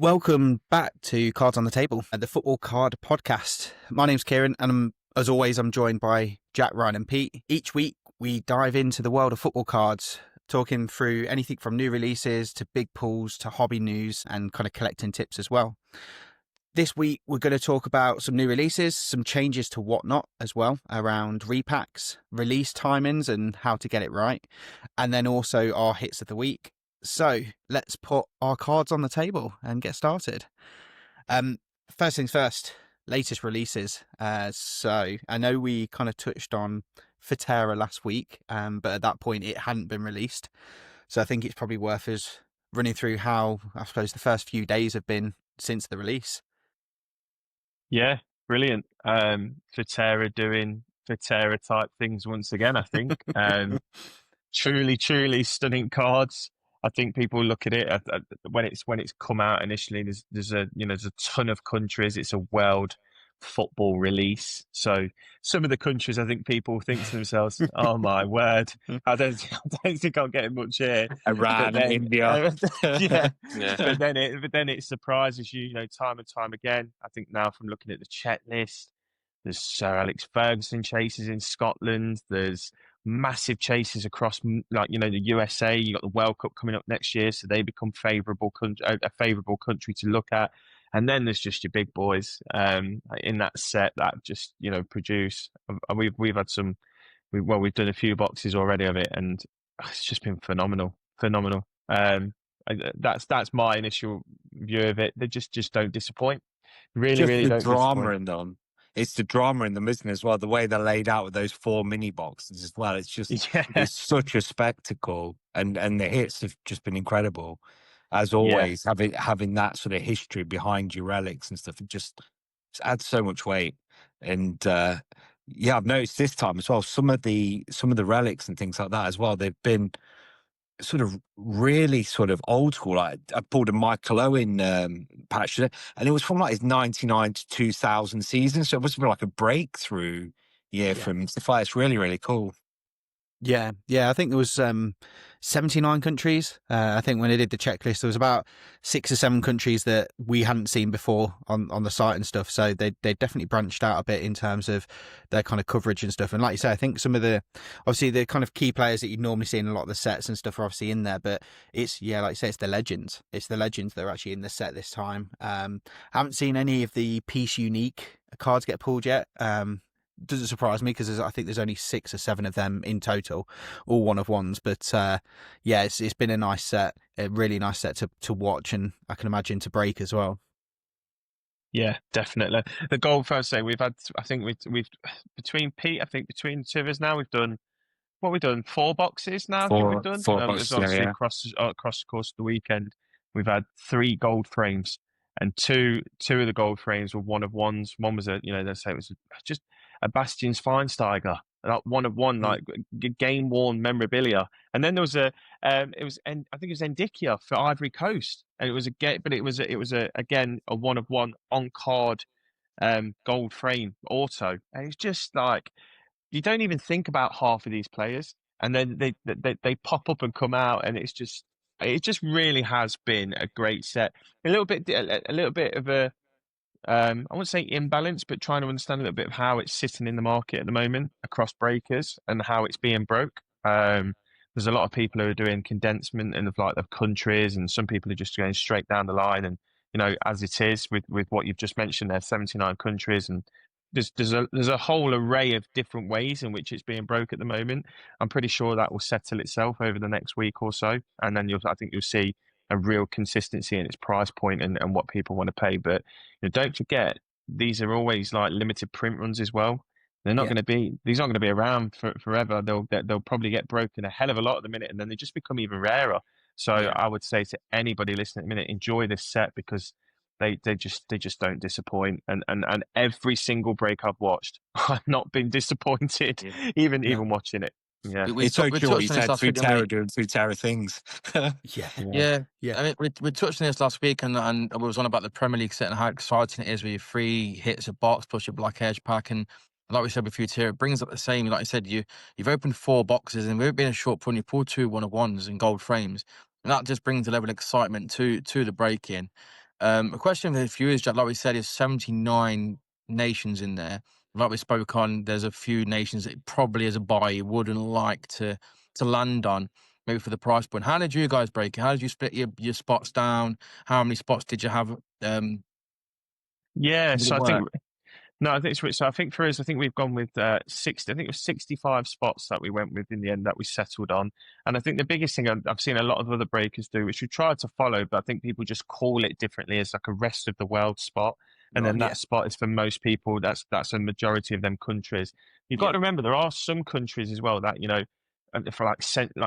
Welcome back to Cards on the Table, the football card podcast. My name's Kieran, and as always, I'm joined by Jack, Ryan, and Pete. Each week, we dive into the world of football cards, talking through anything from new releases to big pulls to hobby news and kind of collecting tips as well. This week, we're going to talk about some new releases, some changes to whatnot as well around repacks, release timings and how to get it right, and then also our hits of the week. So let's put our cards on the table and get started. First things first, latest releases. So I know we kind of touched on Futera last week, but at that point it hadn't been released. So I think it's probably worth us running through how, I suppose, the first few days have been since the release. Yeah, brilliant. Futera doing Futera type things once again, I think. Truly stunning cards. I think people look at it when it's come out initially. There's a ton of countries. It's a world football release, so some of the countries I think people think to themselves, "Oh my word, I don't think I'm getting much here." Iran, India, yeah. But then it surprises you, time and time again. I think now from looking at the checklist, there's Sir Alex Ferguson chases in Scotland. There's massive chases across, the USA. You got the World Cup coming up next year, so they become a favourable country to look at. And then there's just your big boys in that set that just produce. We've had some. We've done a few boxes already of it, and it's just been phenomenal. That's my initial view of it. They just don't disappoint. Really don't drama disappoint. in them. It's the drama in them, isn't it, as well? The way they're laid out with those 4 mini boxes as well. It's just it's such a spectacle, and the hits have just been incredible. As always, having that sort of history behind your relics and stuff, it just adds so much weight. And I've noticed this time as well, some of the relics and things like that as well, they've been sort of really sort of old school. Like I pulled a Michael Owen patch today, and it was from like his 99 to 2000 season. So it must have been like a breakthrough year for him. It's really, really cool. Yeah. I think there was 79 countries. I think when they did the checklist, there was about 6 or 7 countries that we hadn't seen before on the site and stuff. So they definitely branched out a bit in terms of their kind of coverage and stuff. And like you say, I think some of the kind of key players that you'd normally see in a lot of the sets and stuff are obviously in there. But it's, like you say, it's the legends. It's the legends that are actually in the set this time. Haven't seen any of the piece unique cards get pulled yet. Doesn't surprise me because I think there's only 6 or 7 of them in total, all one of ones. But it's been a nice set, a really nice set to watch, and I can imagine to break as well. Yeah, definitely. The goal first say we've had, I think we've between Pete, I think between the two of us now we've done 4 boxes now. I think we've done 4 boxes, obviously across the course of the weekend. We've had 3 gold frames, and two of the gold frames were one of ones. One was let's say it was just a Bastian Schweinsteiger, one of one, like game worn memorabilia. And then there was I think it was Endikia for Ivory Coast, and it was again a one of one on card gold frame auto. And it's just like you don't even think about half of these players, and then they pop up and come out, and it just really has been a great set. A little bit of a I wouldn't say imbalance, but trying to understand a little bit of how it's sitting in the market at the moment across breakers and how it's being broke. There's a lot of people who are doing condensement and of countries, and some people are just going straight down the line. And as it is with what you've just mentioned, there's 79 countries, and there's a whole array of different ways in which it's being broke at the moment. I'm pretty sure that will settle itself over the next week or so, and then I think you'll see a real consistency in its price point and what people want to pay. But don't forget, these are always like limited print runs as well. They're not going to be, these aren't going to be around forever. They'll probably get broken a hell of a lot at the minute, and then they just become even rarer. So I would say to anybody listening at the minute, enjoy this set because they just don't disappoint. And every single break I've watched, I've not been disappointed, even watching it. Yeah, it's so true what you said. Futera doing Futera things. Yeah. I mean, we touched on this last week, and I was on about the Premier League set and how exciting it is with your 3 hits a box plus your black edge pack. And like we said with Futera, it brings up the same. Like I said, you've opened 4 boxes, and we've been a short pull. You pulled 2 one-of-ones in gold frames, and that just brings a level of excitement to the break in. A question for a few is, like we said, is 79 nations in there. Like we spoke on, there's a few nations that probably as a buyer you wouldn't like to land on, maybe for the price point. How did you guys break it? How did you split your spots down? How many spots did you have? Yeah, did so it I think work? no, I think it's, so. I think for us, I think we've gone with 60. I think it was 65 spots that we went with in the end that we settled on. And I think the biggest thing I've seen a lot of other breakers do, which we try to follow, but I think people just call it differently, as like a rest of the world spot. And then that spot is for most people. That's a majority of them countries. You've got to remember there are some countries as well that, you know, for like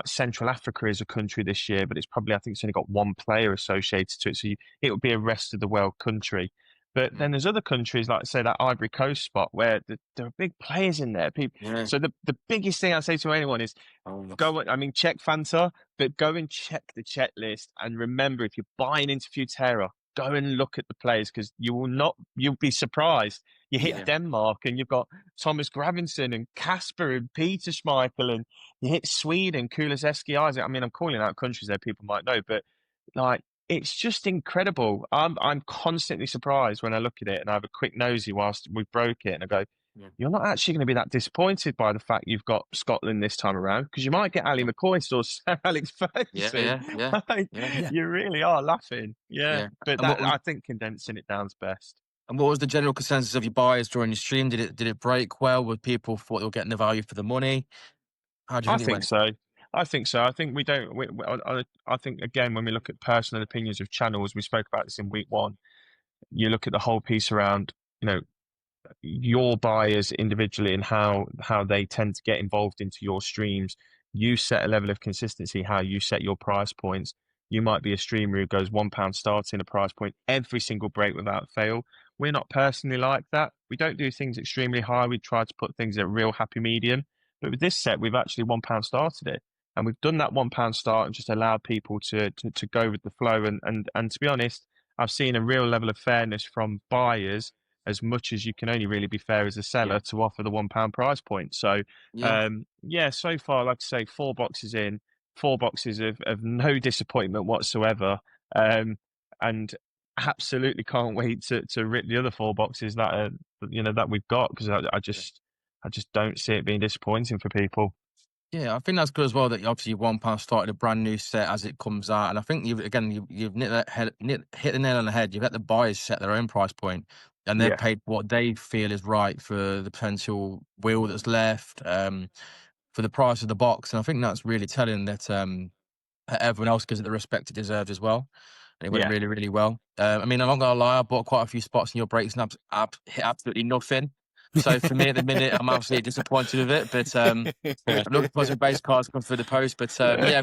Central Africa is a country this year, but it's probably, I think it's only got one player associated to it. So it would be a rest of the world country. But then there's other countries, like say that Ivory Coast spot, where there are big players in there. People. Yeah. So the biggest thing I say to anyone is check Fanta, but go and check the check list. And remember, if you're buying into Futera, go and look at the players, because you'll be surprised. You hit Denmark and you've got Thomas Gravenson and Kasper and Peter Schmeichel, and you hit Sweden, Kulusevski, Isaac. I mean, I'm calling out countries there people might know, but like, it's just incredible. I'm constantly surprised when I look at it and I have a quick nosy whilst we broke it, and I go, you're not actually going to be that disappointed by the fact you've got Scotland this time around, because you might get Ali McCoy or Sir Alex Ferguson. You really are laughing. Yeah. But I think condensing it down's best. And what was the general consensus of your buyers during your stream? Did it break well? Were people thought they were getting the value for the money? How do you think it went? So. I think so. I think we don't. I think, again, when we look at personal opinions of channels, we spoke about this in week one. You look at the whole piece around, you know, your buyers individually and how they tend to get involved into your streams. You set a level of consistency, how you set your price points. You might be a streamer who goes £1 starting a price point every single break without fail. We're not personally like that. We don't do things extremely high. We try to put things at a real happy medium. But with this set, we've actually £1 started it. And we've done that £1 start and just allowed people to go with the flow. And to be honest, I've seen a real level of fairness from buyers, as much as you can only really be fair as a seller to offer the £1 price point. So, so far, like I say, 4 boxes in, 4 boxes of no disappointment whatsoever. And absolutely can't wait to rip the other 4 boxes that that we've got, because I just don't see it being disappointing for people. Yeah, I think that's good as well that obviously £1 started a brand new set as it comes out, and I think you've hit the nail on the head. You've let the buyers set their own price point, and they've paid what they feel is right for the potential wheel that's left, for the price of the box, and I think that's really telling that everyone else gives it the respect it deserves as well. And it went really, really well. I mean, I'm not gonna lie, I bought quite a few spots in your breaks and hit absolutely nothing. So for me at the minute, I'm absolutely disappointed with it. But I'm looking for some base cards come through the post. But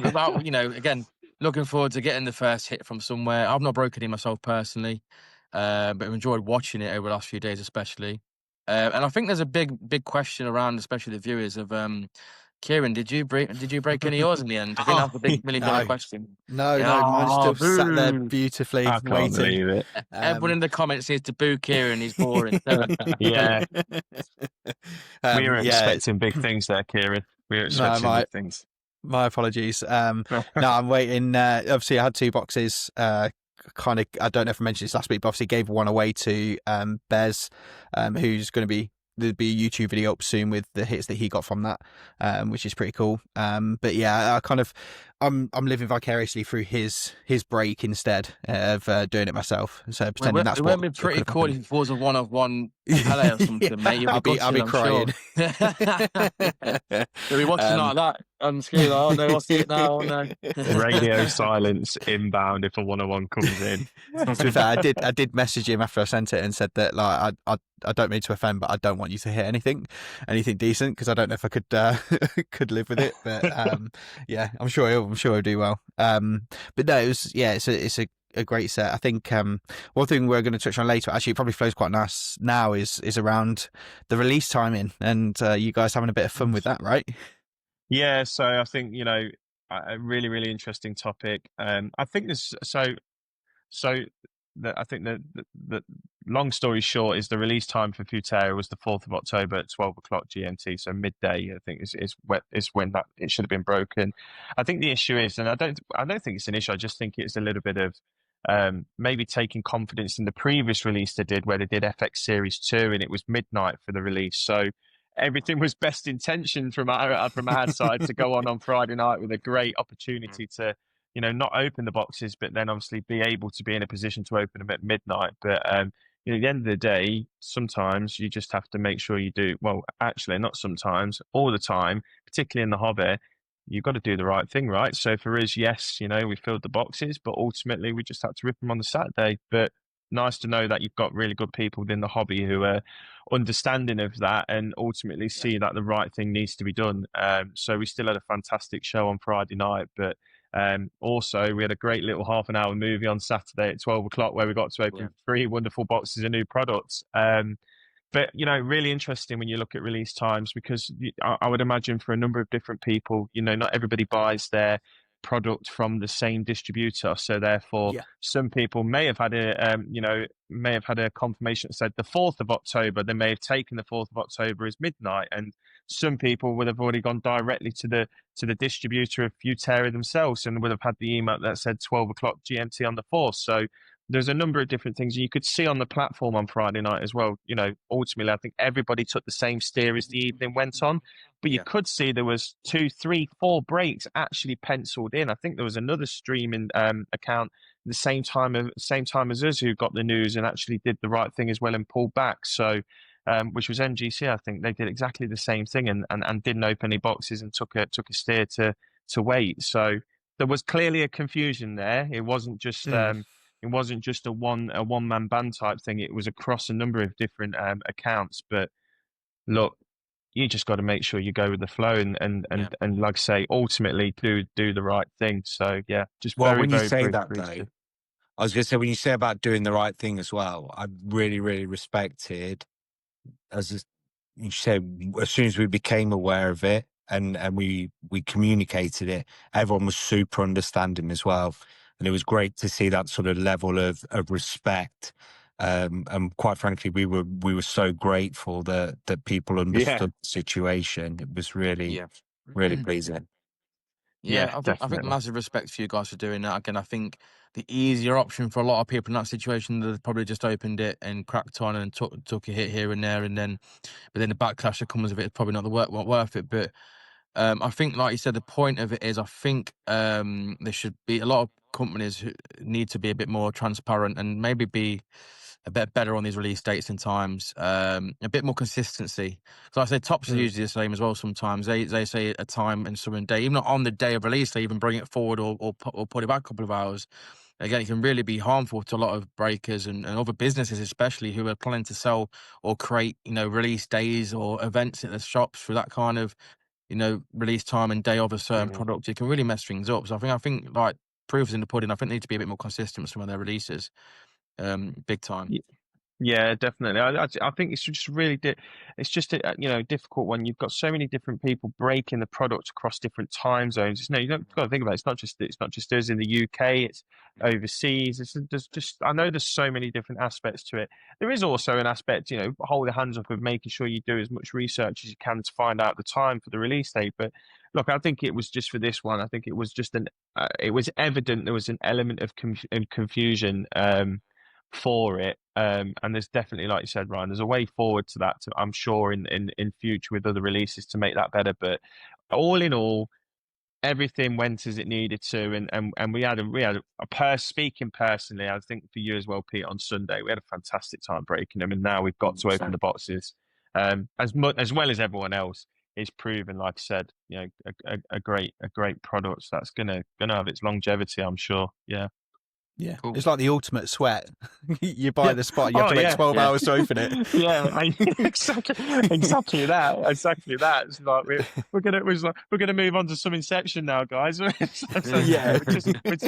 without, again, looking forward to getting the first hit from somewhere. I've not broken it myself personally, but I've enjoyed watching it over the last few days, especially. And I think there's a big question around, especially the viewers, of Kieran, did you break any of yours in the end? I think that's the big $1 million question. No, mine's still sat there beautifully I can't believe it. Everyone in the comments needs to boo Kieran. He's boring. Yeah. We were expecting big things there, Kieran. We were expecting big things. My apologies. No, I'm waiting. Obviously, I had 2 boxes. I don't know if I mentioned this last week, but obviously gave one away to Bez, who's going to be. There'll be a YouTube video up soon with the hits that he got from that, which is pretty cool. But yeah, I'm living vicariously through his break instead of doing it myself. So pretending that's what. It would be pretty cool if it was a 1-of-1 Pele or something, mate. I'll be crying. You'll be watching like that. I'm scared. Oh no, what's it now? Oh no. Radio silence inbound if a 1-on-1 comes in. To be fair, I did message him after I sent it and said that, like, I don't mean to offend, but I don't want you to hit anything decent, because I don't know if I could live with it. But yeah, I'm sure he'll do well. But no, it's a great set. I think one thing we're going to touch on later, actually it probably flows quite nice now, is around the release timing, and you guys having a bit of fun with that, right? Yeah, so I think, a really, really interesting topic. I think there's I think the long story short is the release time for Futera was the 4th of October at 12 o'clock GMT, so midday. I think is when that it should have been broken. I think the issue is, and I don't think it's an issue. I just think it's a little bit of maybe taking confidence in the previous release they did, where they did FX Series 2 and it was midnight for the release. So everything was best intentioned from our side to go on Friday night with a great opportunity to, not open the boxes, but then obviously be able to be in a position to open them at midnight. But at the end of the day, sometimes you just have to make sure you do, well, actually not sometimes, all the time, particularly in the hobby, you've got to do the right thing, right? So for us, yes, we filled the boxes, but ultimately we just had to rip them on the Saturday. But nice to know that you've got really good people within the hobby who are understanding of that and ultimately see that the right thing needs to be done. So we still had a fantastic show on Friday night, but also we had a great little half an hour movie on Saturday at 12 o'clock where we got to open 3 wonderful boxes of new products. But, really interesting when you look at release times, because I would imagine for a number of different people, not everybody buys their product from the same distributor. So therefore, some people may have had a confirmation that said the 4th of October. They may have taken the 4th of October as midnight. And some people would have already gone directly to the distributor of Futera themselves and would have had the email that said 12 o'clock GMT on the 4th. So there's a number of different things you could see on the platform on Friday night as well. Ultimately, I think everybody took the same steer as the evening went on, but you could see there was 2, 3, 4 breaks actually penciled in. I think there was another streaming account at the same time as us who got the news and actually did the right thing as well and pulled back. So, which was MGC. I think they did exactly the same thing and didn't open any boxes and took a steer to wait. So there was clearly a confusion there. It wasn't just. It wasn't just a one-man band type thing. It was across a number of different accounts. But look, you just got to make sure you go with the flow and like I say, ultimately do the right thing. So yeah, just when you say that though, I was going to say when you say about doing the right thing as well, I really, really respected, as you said, as soon as we became aware of it and we communicated it, everyone was super understanding as well. And it was great to see that sort of level of respect. And quite frankly, we were so grateful that people understood the situation. It was really, really pleasing. Yeah, I think massive respect for you guys for doing that. Again, I think the easier option for a lot of people in that situation, they've probably just opened it and cracked on and took a hit here and there, but then the backlash that comes with it is probably not worth it. But I think, like you said, the point of it is, I think there should be a lot of companies who need to be a bit more transparent and maybe be a bit better on these release dates and times, a bit more consistency. So I say Tops are usually the same as well. Sometimes they say a time and some day, even not on the day of release, they even bring it forward or put it back a couple of hours. Again, it can really be harmful to a lot of breakers and other businesses, especially who are planning to sell or create, release days or events at the shops for that kind of, release time and day of a certain product. It can really mess things up. So I think like proof is in the pudding. I think they need to be a bit more consistent with some of their releases, big time. Yeah, definitely. I think it's just really it's just a difficult one. You've got so many different people breaking the product across different time zones. You don't got to think about it. It's not just us in the UK. It's overseas. I know there's so many different aspects to it. There is also an aspect, hold your hands up of making sure you do as much research as you can to find out the time for the release date. But look, I think it was just for this one. I think it was just it was evident there was an element of confusion for it. And there's definitely, like you said, Ryan, there's a way forward to that, I'm sure, in future with other releases to make that better. But all in all, everything went as it needed to, and we had speaking personally, I think for you as well, Pete, on Sunday we had a fantastic time breaking them, and now we've got to open the boxes as well as everyone else is proven, like I said, a great product that's gonna have its longevity, I'm sure. Yeah, cool. It's like the ultimate sweat. You buy the spot, you have to wait 12 hours to open it. Exactly that. It's like we're gonna move on to some Inception now, guys. We're just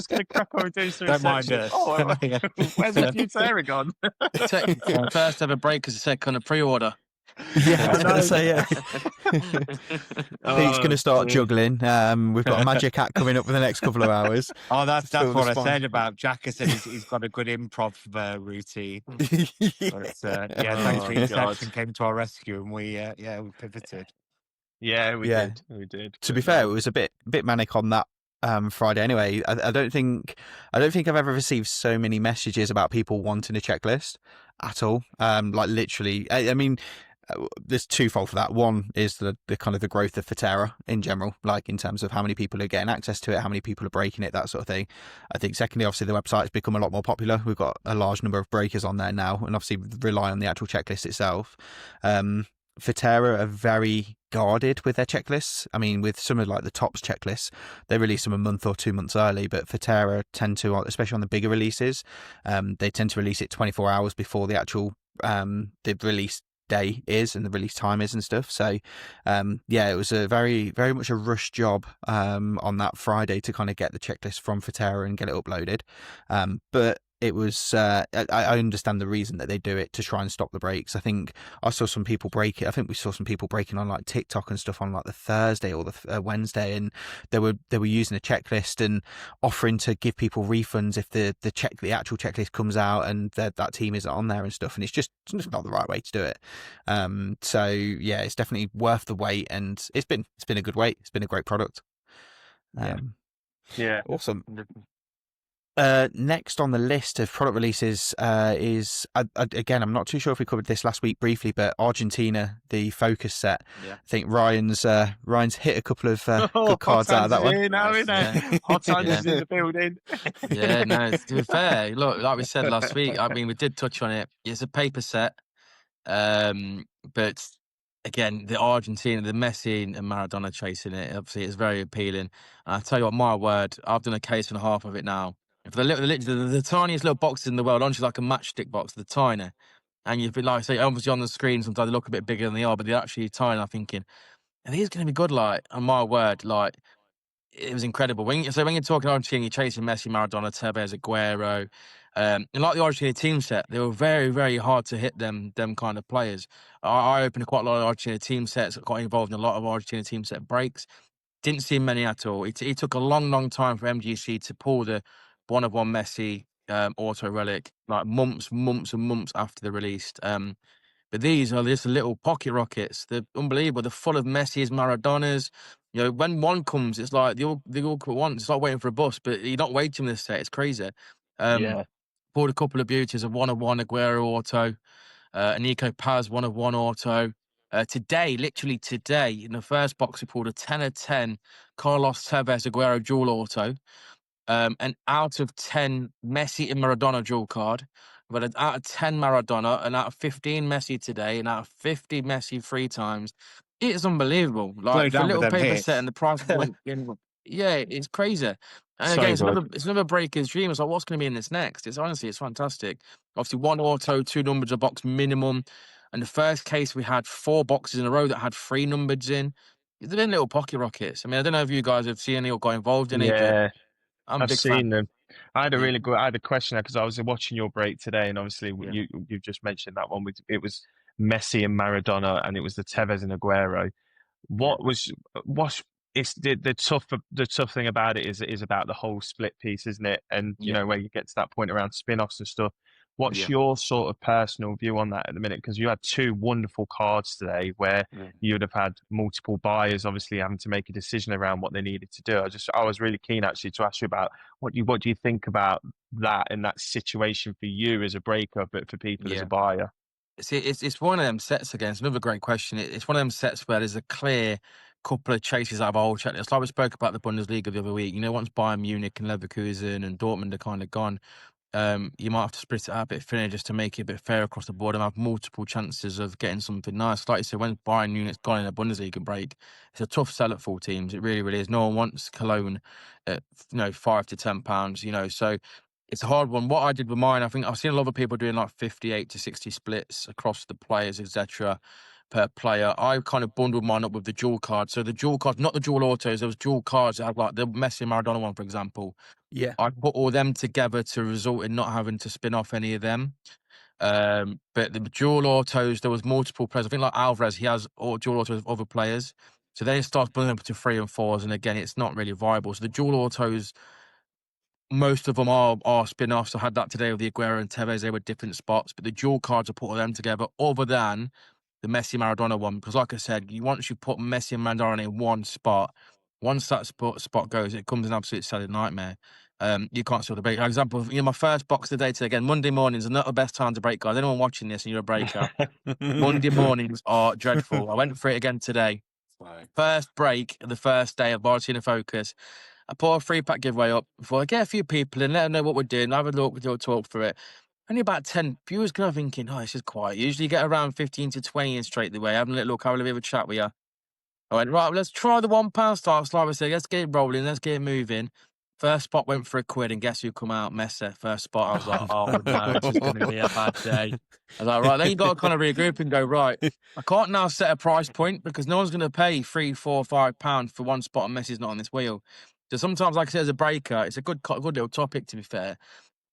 gonna crack on and do some Inception. Where's the Futera gone? First ever breakers, second a pre-order. Yeah, I was going to say, Pete's going to start juggling. We've got a magic hat coming up for the next couple of hours. Oh, that's what I said about Jack. I said he's got a good improv routine. But, thanks for Inception came to our rescue, and we pivoted. Yeah, we did. To be fair, it was a bit manic on that Friday anyway. I don't think I've ever received so many messages about people wanting a checklist at all. Like literally, I mean, there's twofold for that. One is the kind of the growth of Futera in general, like in terms of how many people are getting access to it, how many people are breaking it, that sort of thing. I think secondly, obviously the website's become a lot more popular. We've got a large number of breakers on there now, and obviously rely on the actual checklist itself. Futera are very guarded with their checklists. I mean, with some of like the tops checklists, they release them a month or 2 months early, but Futera tend to, especially on the bigger releases, they tend to release it 24 hours before the actual the release day is and the release time is and stuff. So yeah, it was a very much a rush job on that Friday to kind of get the checklist from Futera and get it uploaded. But it was I understand the reason that they do it, to try and stop the breaks. I think I saw some people break it. I think we saw some people breaking on like TikTok and stuff on like the Thursday or the Wednesday, and they were using a checklist and offering to give people refunds if the actual checklist comes out and that team isn't on there and stuff. And it's just not the right way to do it. So yeah, it's definitely worth the wait, and it's been a good wait. It's been a great product. Yeah, awesome. Next on the list of product releases is again, I'm not too sure if we covered this last week briefly, but Argentina, the Focus set. Yeah. I think Ryan's hit a couple of good cards out of that one. Hot hands is in the building. Yeah, no, to be fair, look, like we said last week, I mean, we did touch on it. It's a paper set, but again, the Argentina, the Messi and Maradona chasing it, obviously it's very appealing. And I tell you what, my word, I've done a case and a half of it now. For the tiniest little boxes in the world, honestly, like a matchstick box, the tiny. And you've been, like I say, obviously on the screen, sometimes they look a bit bigger than they are, but they're actually tiny. I'm thinking, are these going to be good? Like, on my word, like, it was incredible. When you're talking Argentina, you're chasing Messi, Maradona, Tevez, Aguero, and like the Argentina team set, they were very, very hard to hit them kind of players. I opened quite a lot of Argentina team sets, got involved in a lot of Argentina team set breaks. Didn't see many at all. It took a long time for MGC to pull the one-of-one Messi auto relic, like months and months after they released. But these are just little pocket rockets. They're unbelievable. They're full of Messi's, Maradonas. You know, when one comes, it's like they all come at once. It's like waiting for a bus, but you're not waiting this set. It's crazy. Pulled a couple of beauties, a one-of-one Aguero auto, a Nico Paz one-of-one auto. Today, literally today, in the first box, we pulled a 10 of 10 Carlos Tevez Aguero dual auto. And out of 10 Messi and Maradona dual card, but out of 10 Maradona and out of 15 Messi today and out of 50 Messi 3 times, it is unbelievable. Like for a little paper set and the price point, yeah, it's crazy. And So again, it's another breaker's dream. It's like, what's going to be in this next? It's honestly, it's fantastic. Obviously, 1 auto, 2 numbers a box minimum. And the first case, we had 4 boxes in a row that had 3 numbers in. They've been little pocket rockets. I mean, I don't know if you guys have seen any or got involved in it, but I've seen them. I had a question because I was watching your break today, and obviously you just mentioned that one. It was Messi and Maradona, and it was the Tevez and Aguero. It's the tough thing about it is about the whole split piece, isn't it? And you know, where you get to that point around spin-offs and stuff. What's your sort of personal view on that at the minute? Because you had 2 wonderful cards today where you would have had multiple buyers obviously having to make a decision around what they needed to do. I was really keen actually to ask you about what do you think about that in that situation for you as a breaker, but for people as a buyer? See, it's one of them sets again. It's another great question. It's one of them sets where there's a clear couple of chases out of our old checklist. Like we spoke about the Bundesliga the other week. You know, once Bayern Munich and Leverkusen and Dortmund are kind of gone, you might have to split it out a bit thinner just to make it a bit fair across the board and have multiple chances of getting something nice. Like you said, when Bayern Munich's gone in a Bundesliga break, it's a tough sell at full teams. It really, really is. No one wants Cologne at £5 to £10. So it's a hard one. What I did with mine, I think I've seen a lot of people doing like 58 to 60 splits across the players, etc. per player. I kind of bundled mine up with the dual cards. So the dual cards, not the dual autos, there was dual cards that had like the Messi and Maradona one, for example. Yeah. I put all them together to result in not having to spin off any of them. But the dual autos, there was multiple players. I think like Alvarez, he has dual autos of other players. So then it starts building up to 3 and 4s. And again, it's not really viable. So the dual autos, most of them are spin-offs. I had that today with the Aguero and Tevez. They were different spots. But the dual cards, I put all them together other than the Messi Maradona one. Because like I said, once you put Messi and Maradona in one spot, once that spot goes, it becomes an absolute selling nightmare. You can't sell the break. For example, my first box of the day today, again, Monday mornings are not the best time to break, guys. Anyone watching this and you're a breaker, Monday mornings are dreadful. I went for it again today. First break, the first day of Argentina Focus. I put a 3-pack giveaway up before I get a few people and let them know what we're doing. Have a look, we'll talk through it. Only about 10 viewers kind of thinking, this is quiet. Usually get around 15 to 20 in straight away. Having a little look, having a bit of a chat with you. I went, right, let's try the £1 starts. Like I said, let's get it rolling, let's get it moving. First spot went for £1, and guess who come out? Messi, first spot. I was like, oh no, this is going to be a bad day. I was like, right, then you got to kind of regroup and go, right, I can't now set a price point because no one's going to pay £3, £4, £5 for one spot and Messi's not on this wheel. So sometimes, like I said, as a breaker, it's a good little topic, to be fair.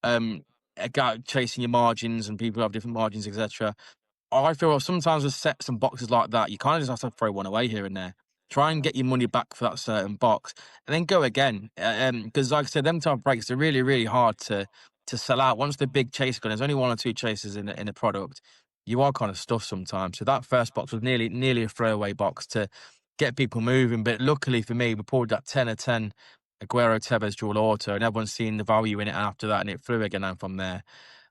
About chasing your margins and people have different margins, etc. I feel sometimes with sets and boxes like that, you kind of just have to throw one away here and there. Try and get your money back for that certain box, and then go again. Because, like I said, them type of breaks are really, really hard to sell out. Once the big chase gun, there's only 1 or 2 chases in a product. You are kind of stuffed sometimes. So that first box was nearly a throwaway box to get people moving. But luckily for me, we pulled that 10 of 10 Aguero Tevez dual auto, and everyone's seen the value in it after that, and it flew again and from there.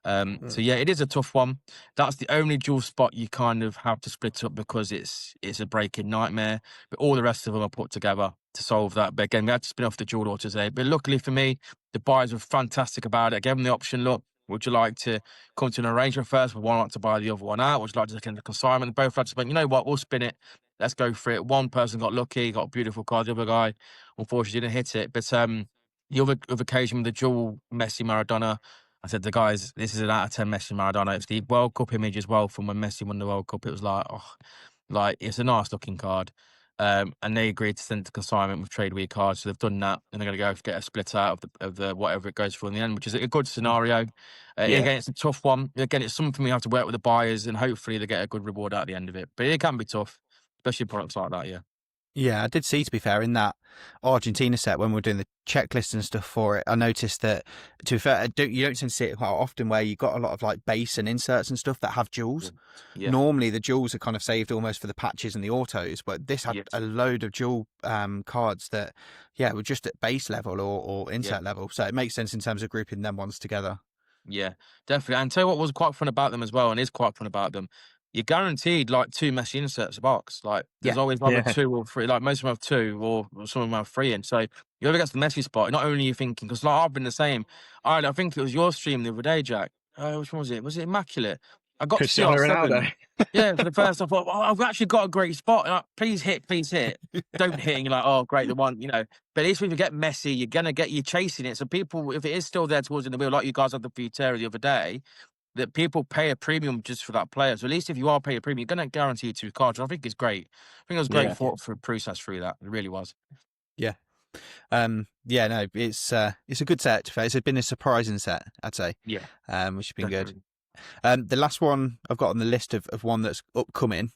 So yeah, it is a tough one. That's the only dual spot you kind of have to split up because it's a breaking nightmare. But all the rest of them are put together to solve that. But again, we had to spin off the dual auto today. But luckily for me, the buyers were fantastic about it. I gave them the option, look, would you like to come to an arrangement first? Would one like to buy the other one out? Would you like to take in the consignment? Both had to spend, you know what, we'll spin it. Let's go for it. One person got lucky, got a beautiful card. The other guy, unfortunately, didn't hit it. But the other occasion with the dual Messi Maradona, I said, the guys, this is an out of 10 Messi Maradona. It's the World Cup image as well from when Messi won the World Cup. It was like it's a nice looking card. And they agreed to send the consignment with trade week cards. So they've done that, and they're going to go get a split out of the whatever it goes for in the end, which is a good scenario. Again, it's a tough one. Again, it's something we have to work with the buyers, and hopefully they get a good reward at the end of it. But it can be tough, especially products like that, yeah. Yeah, I did see, to be fair, in that Argentina set when we were doing the checklist and stuff for it, I noticed that, to be fair, you don't tend to see it quite often where you got a lot of like base and inserts and stuff that have jewels. Yeah. Normally the jewels are kind of saved almost for the patches and the autos, but this had a load of jewel cards that, were just at base level or insert level. So it makes sense in terms of grouping them ones together. Yeah, definitely. And tell you what was quite fun about them as well, and is quite fun about them. You're guaranteed like 2 Messi inserts a box. Like there's always either 2 or 3. Like most of them have 2, or some of them have 3 in. So you ever get to the Messi spot, not only are you thinking, because like I've been the same. I think it was your stream the other day, Jack. Which one was it? Was it Immaculate? I got Cristiano Ronaldo. Yeah, for the first, I thought, I've actually got a great spot. Like, please hit. Don't hit. And you're like, oh, great, the one, But at least when you get Messi, you're gonna you're chasing it. So people, if it is still there towards the wheel, like you guys had the Futera the other day, that people pay a premium just for that player. So at least if you are paying a premium, you're going to guarantee 2 cards. I think it's great. I think it was great for process through that. It really was. Yeah. No, it's a good set. It's been a surprising set, I'd say. Yeah. Which has been good. The last one I've got on the list of one that's upcoming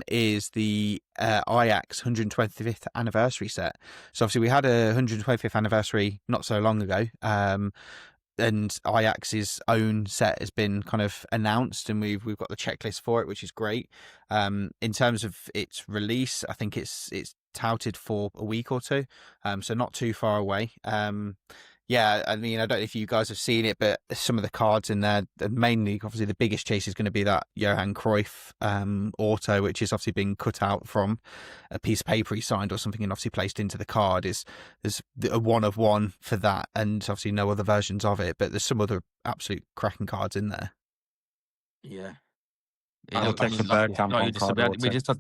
is the Ajax 125th anniversary set. So obviously we had a 125th anniversary not so long ago. And Ajax's own set has been kind of announced, and we've got the checklist for it, which is great. In terms of its release, I think it's touted for a week or 2, so not too far away. Yeah, I mean, I don't know if you guys have seen it, but some of the cards in there, mainly, obviously, the biggest chase is going to be that Johan Cruyff auto, which is obviously being cut out from a piece of paper he signed or something and obviously placed into the card. There's a 1 of 1 for that, and obviously no other versions of it, but there's some other absolute cracking cards in there. Yeah. We just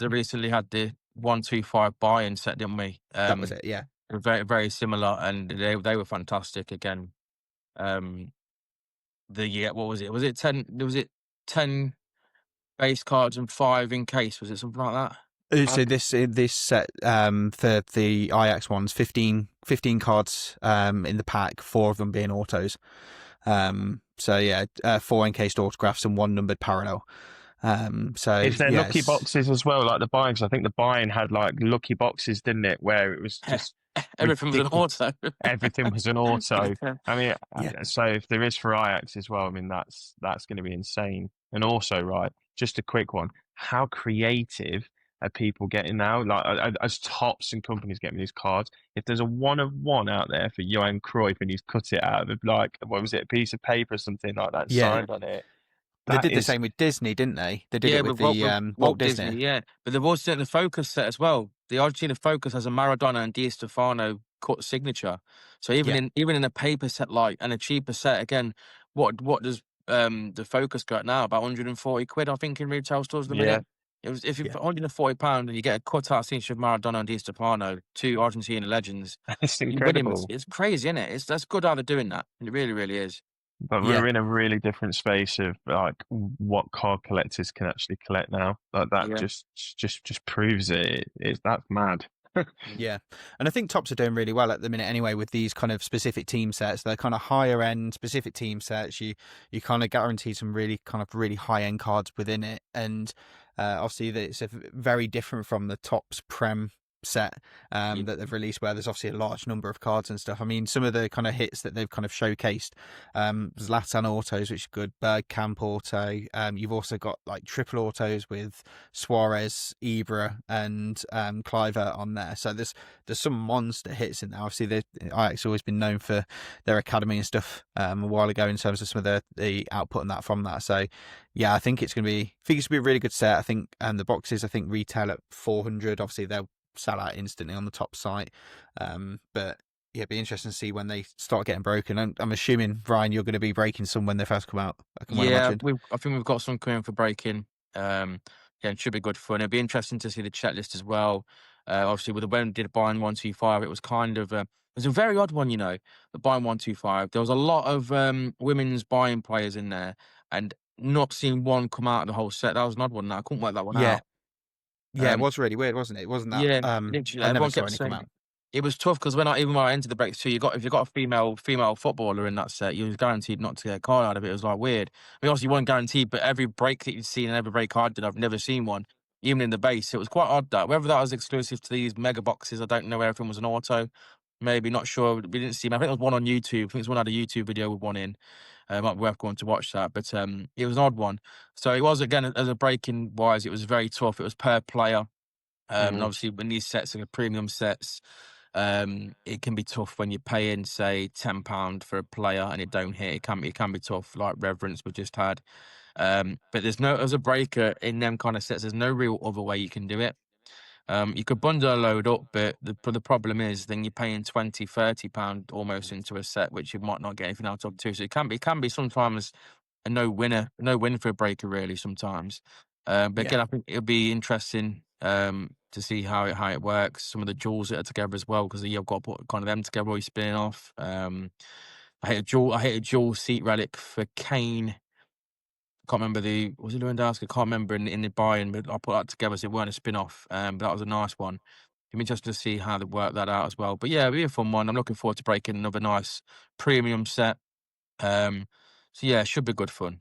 recently had the 125 buy-in set, didn't we? That was it, yeah. Very, very similar, and they were fantastic again. What was it? Was it 10? Was it 10 base cards and 5 in case? Was it something like that? So this set for the Ajax ones, 15 cards in the pack, 4 of them being autos. 4 encased autographs and 1 numbered parallel. If they're lucky boxes as well, like the buy-ins, I think the buy-in had like lucky boxes, didn't it? Where it was just everything was an auto. Everything was an auto. I mean, so if there is for Ajax as well, I mean that's going to be insane. And also, right, just a quick one: how creative are people getting now? Like as tops and companies getting these cards, if there's a 1 of 1 out there for Johan Cruyff and he's cut it out of like, what was it, a piece of paper or something like that, and Yeah. signed on it. They did the Is same with Disney, didn't they? They did Yeah, it with with the Walt Disney, yeah. But they've also done the Focus set as well. The Argentina Focus has a Maradona and Di Stefano cut signature. So even in a paper set like and a cheaper set, again, what does the Focus got now? About 140 quid, I think, in retail stores at the minute. It was if you put £140 and you get a cut out signature of Maradona and Di Stefano, 2 Argentina legends. it's You win him. incredible. It's crazy, isn't it? That's good how they're doing that. It really, really is. But we're in a really different space of like what card collectors can actually collect now. Like that just proves it. That's mad. Yeah, and I think Topps are doing really well at the minute anyway with these kind of specific team sets. They're kind of higher end specific team sets. You kind of guarantee some really high end cards within it, and obviously it's very different from the Topps Prem set that they've released, where there's obviously a large number of cards and stuff. I mean, some of the kind of hits that they've kind of showcased, Zlatan autos, which is good, Bergkamp auto. You've also got like triple autos with Suarez, Ibra, and Cliver on there. So there's some monster hits in there. Obviously, Ajax always been known for their academy and stuff a while ago in terms of some of the output and that from that. So yeah, I think it's going to be a really good set. I think, and the boxes retail at 400. Obviously, they'll sell out instantly on the top site, but yeah, it'd be interesting to see when they start getting broken. I'm assuming, Ryan, you're going to be breaking some when they first come out. I think we've got some coming for breaking. It should be good fun. It'd be interesting to see the checklist as well. Obviously, with the when we did buying 125, it was kind of it was a very odd one, the buying 125. There was a lot of women's buying players in there, and not seeing one come out of the whole set. That was an odd one. I couldn't work that one out. Yeah, it was really weird, wasn't it? Wasn't that? Yeah, I never saw any come out. It was tough because when I entered the breaks too, if you got a female footballer in that set, you was guaranteed not to get a card out of it. It was like weird. I mean, obviously you weren't guaranteed, but every break that you'd seen and every break I did, I've never seen one, even in the base. It was quite odd that whether that was exclusive to these mega boxes, I don't know. Everything was an auto, maybe, not sure. We didn't see. I think there was one on YouTube. I think someone had a YouTube video with one in. Might be worth going to watch that, but it was an odd one. So it was, again, as a breaking wise, it was very tough. It was per player. And obviously, when these sets are premium sets, it can be tough when you're paying, say, £10 for a player and it don't hit. It can be tough, like Reverence we just had. But as a breaker in them kind of sets, there's no real other way you can do it. You could bundle a load up, but the problem is then you're paying £20-30 almost into a set, which you might not get anything out of too. So it can be sometimes a no win for a breaker, really, sometimes. But again, I think it'll be interesting to see how it works. Some of the jewels that are together as well, because you've got to put kind of them together or you're spinning off. I hit a jewel seat relic for Kane. I can't remember was it Lewandowski? I can't remember in the buy-in, but I put that together so it weren't a spin-off. But that was a nice one. It'll be interesting to see how they work that out as well. But yeah, it'll be a fun one. I'm looking forward to breaking another nice premium set. So yeah, it should be good fun.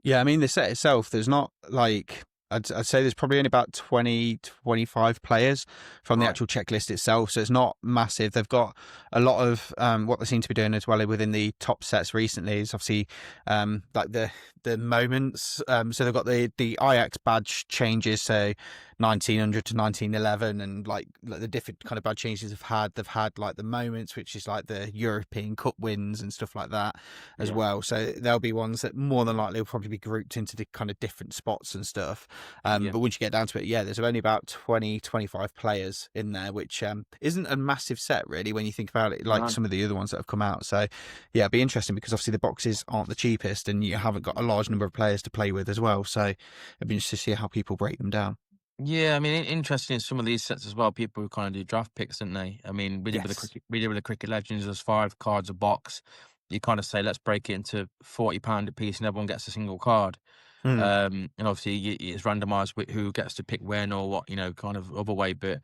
Yeah, I mean, the set itself, there's not like, I'd say there's probably only about 20-25 players from the actual checklist itself, so it's not massive. They've got a lot of what they seem to be doing as well within the top sets recently is obviously like the moments. So they've got the Ajax badge changes, so 1900 to 1911, and like the different kind of badge changes they've had like the moments, which is like the European Cup wins and stuff like that as well. So there'll be ones that more than likely will probably be grouped into the kind of different spots and stuff. But once you get down to it, there's only about 20-25 players in there, which isn't a massive set really when you think about it, like some of the other ones that have come out. So yeah, it'd be interesting because obviously the boxes aren't the cheapest and you haven't got a large number of players to play with as well. So it'd be interesting to see how people break them down. Yeah, I mean, interesting in some of these sets as well. People who kind of do draft picks, don't they? I mean, we did with the Cricket Legends. There's 5 cards a box. You kind of say, let's break it into £40 a piece, and everyone gets a single card. And obviously, it's randomised with who gets to pick when or what, kind of other way. But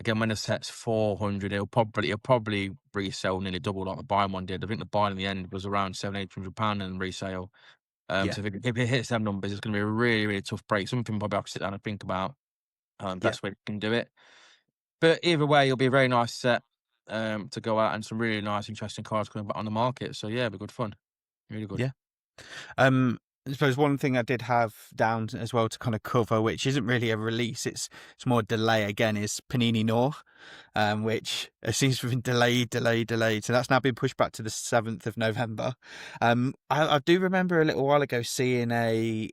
again, when the set's 400, it'll probably resell nearly double like the buying one did. I think the buying in the end was around £700-800 in resale. So if it hits them numbers, it's going to be a really, really tough break. Something probably I have to sit down and think about. Best way you can do it. But either way, it'll be a very nice set to go out, and some really nice, interesting cards coming back on the market. So yeah, it'll be good fun. Really good. Yeah. I suppose one thing I did have down as well to kind of cover, which isn't really a release, it's more delay again, is Panini Nor, which seems to have been delayed. So that's now been pushed back to the 7th of November. I do remember a little while ago seeing a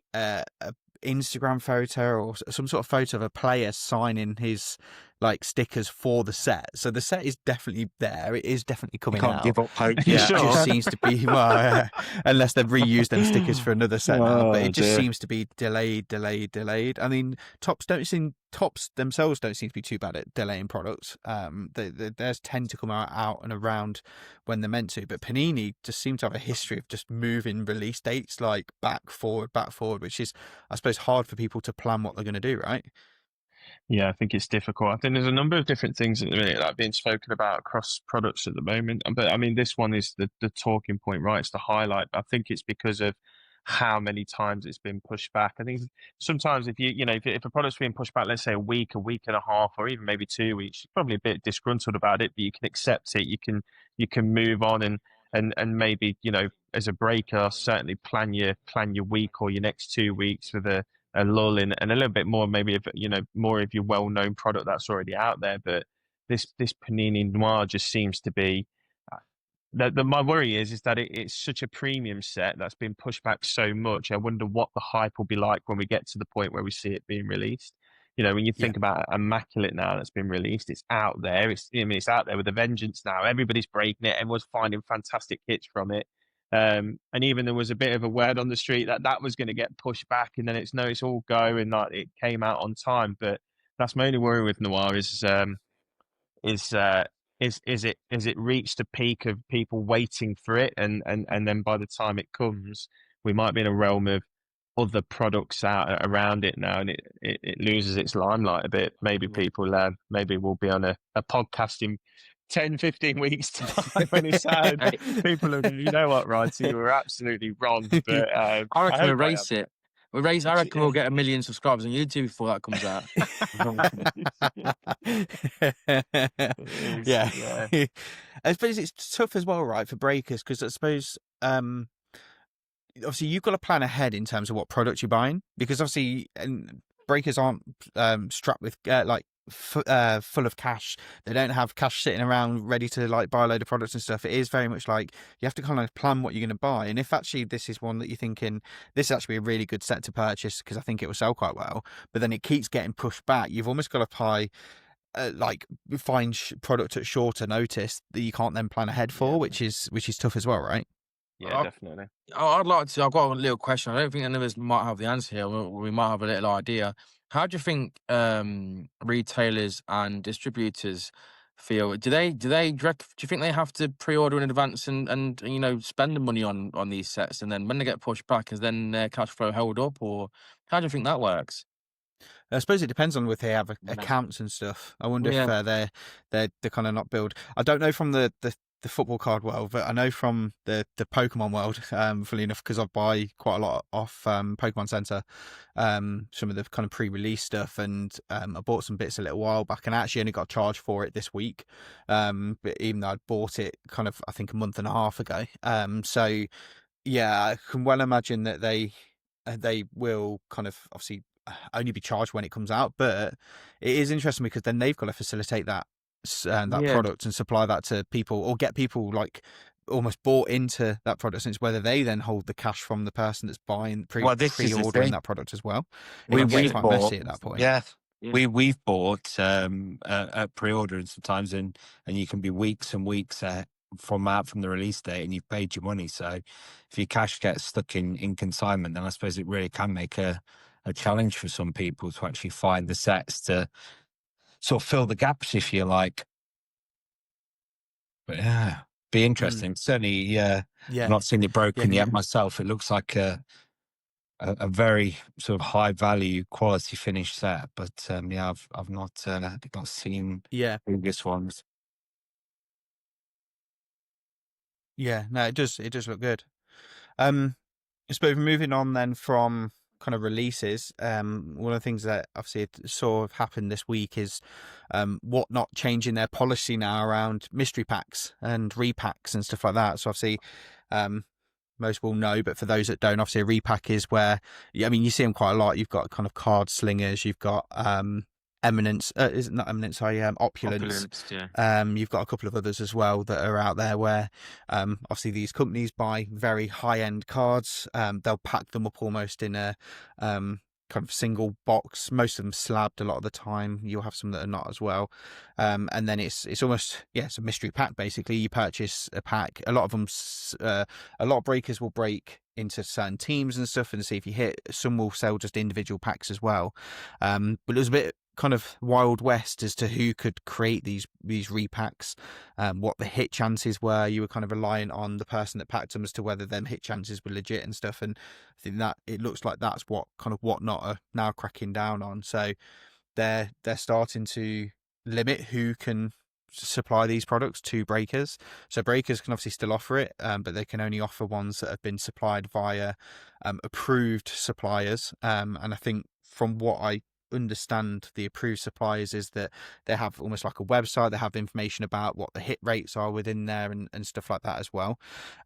Instagram photo or some sort of photo of a player signing his like stickers for the set. So the set is definitely there. It is definitely coming out. Give up hope. Yeah, Sure. it just seems to be unless they've reused them stickers for another set now. But it just seems to be delayed. I mean, Tops themselves don't seem to be too bad at delaying products. Theirs tend to come out and around when they're meant to. But Panini just seem to have a history of just moving release dates like back forward, which is, I suppose, hard for people to plan what they're going to do, right? Yeah, I think it's difficult. I think there's a number of different things at the minute that are being spoken about across products at the moment. But I mean, this one is the talking point, right? It's the highlight. I think it's because of how many times it's been pushed back. I think sometimes if if a product's being pushed back, let's say a week and a half, or even maybe 2 weeks, you're probably a bit disgruntled about it, but you can accept it. You can move on and maybe, as a breaker, certainly plan your week or your next 2 weeks with a lull in and a little bit more maybe of more of your well-known product that's already out there. But this Panini Noir just seems to be my worry is that it's such a premium set that's been pushed back so much. I wonder what the hype will be like when we get to the point where we see it being released. When you think about Immaculate now that's been released, it's out there. It's out there with a vengeance now. Everybody's breaking it. Everyone's finding fantastic hits from it. And even there was a bit of a word on the street that was going to get pushed back, and then it's all go, and like it came out on time. But that's my only worry with Noir is it reached a peak of people waiting for it, and then by the time it comes, we might be in a realm of other products out around it now, and it loses its limelight a bit. Maybe people maybe we'll be on a podcast in 10-15 weeks time when it's out. People are, you know what, Ryan, so you were absolutely wrong. But I reckon we'll race it. I reckon we'll get 1 million subscribers on YouTube before that comes out. Yeah. I suppose it's tough as well, right, for breakers, because I suppose obviously you've got to plan ahead in terms of what product you're buying, because obviously breakers aren't strapped with full of cash. They don't have cash sitting around ready to like buy a load of products and stuff. It is very much like you have to kind of plan what you're going to buy, and if actually this is one that you're thinking this is actually a really good set to purchase because I think it will sell quite well, but then it keeps getting pushed back, you've almost got to find product at shorter notice that you can't then plan ahead for, which is tough as well, right? Yeah, definitely. I'd like to. I've got a little question. I don't think any of us might have the answer here. We might have a little idea. How do you think retailers and distributors feel? Do you think they have to pre-order in advance and spend the money on these sets, and then when they get pushed back, is then their cash flow held up, or how do you think that works? I suppose it depends on if they have accounts and stuff. I wonder if they're kind of not billed. I don't know from the football card world, but I know from the Pokemon world, funnily enough, because I buy quite a lot off Pokemon Center, some of the kind of pre-release stuff, and I bought some bits a little while back, and I actually only got charged for it this week, but even though I'd bought it kind of, I think, a month and a half ago. So yeah, I can well imagine that they will kind of obviously only be charged when it comes out, but it is interesting because then they've got to facilitate that product and supply that to people, or get people like almost bought into that product, since whether they then hold the cash from the person that's buying pre-ordering that product as well. We've quite messy at that point. We've bought at pre-order and sometimes, and you can be weeks and weeks from the release date, and you've paid your money. So if your cash gets stuck in consignment, then I suppose it really can make a challenge for some people to actually find the sets to sort of fill the gaps, if you like. But yeah, be interesting. Certainly, I've not seen it broken yet myself. It looks like a very sort of high value, quality finished set. But I've not seen previous ones. Yeah, no, it does look good. I suppose moving on then from kind of releases, one of the things that obviously sort of happened this week is Whatnot changing their policy now around mystery packs and repacks and stuff like that. So obviously most will know, but for those that don't, obviously a repack is where, I mean, you see them quite a lot. You've got kind of card slingers, you've got Eminence, is it not Eminence, sorry, Opulence. Yeah. You've got a couple of others as well that are out there where obviously these companies buy very high-end cards. They'll pack them up almost in a kind of single box, most of them slabbed a lot of the time. You'll have some that are not as well. And then it's almost, it's a mystery pack basically. You purchase a pack. A lot of them, a lot of breakers will break into certain teams and stuff and see if you hit. Some will sell just individual packs as well. But it was a bit kind of Wild West as to who could create these repacks, what the hit chances were. You were kind of reliant on the person that packed them as to whether them hit chances were legit and stuff. And I think that it looks like that's what kind of Whatnot are now cracking down on. So they're starting to limit who can supply these products to breakers. So breakers can obviously still offer it, but they can only offer ones that have been supplied via approved suppliers. And I think from what I understand, the approved suppliers is that they have almost like a website. They have information about what the hit rates are within there and stuff like that as well.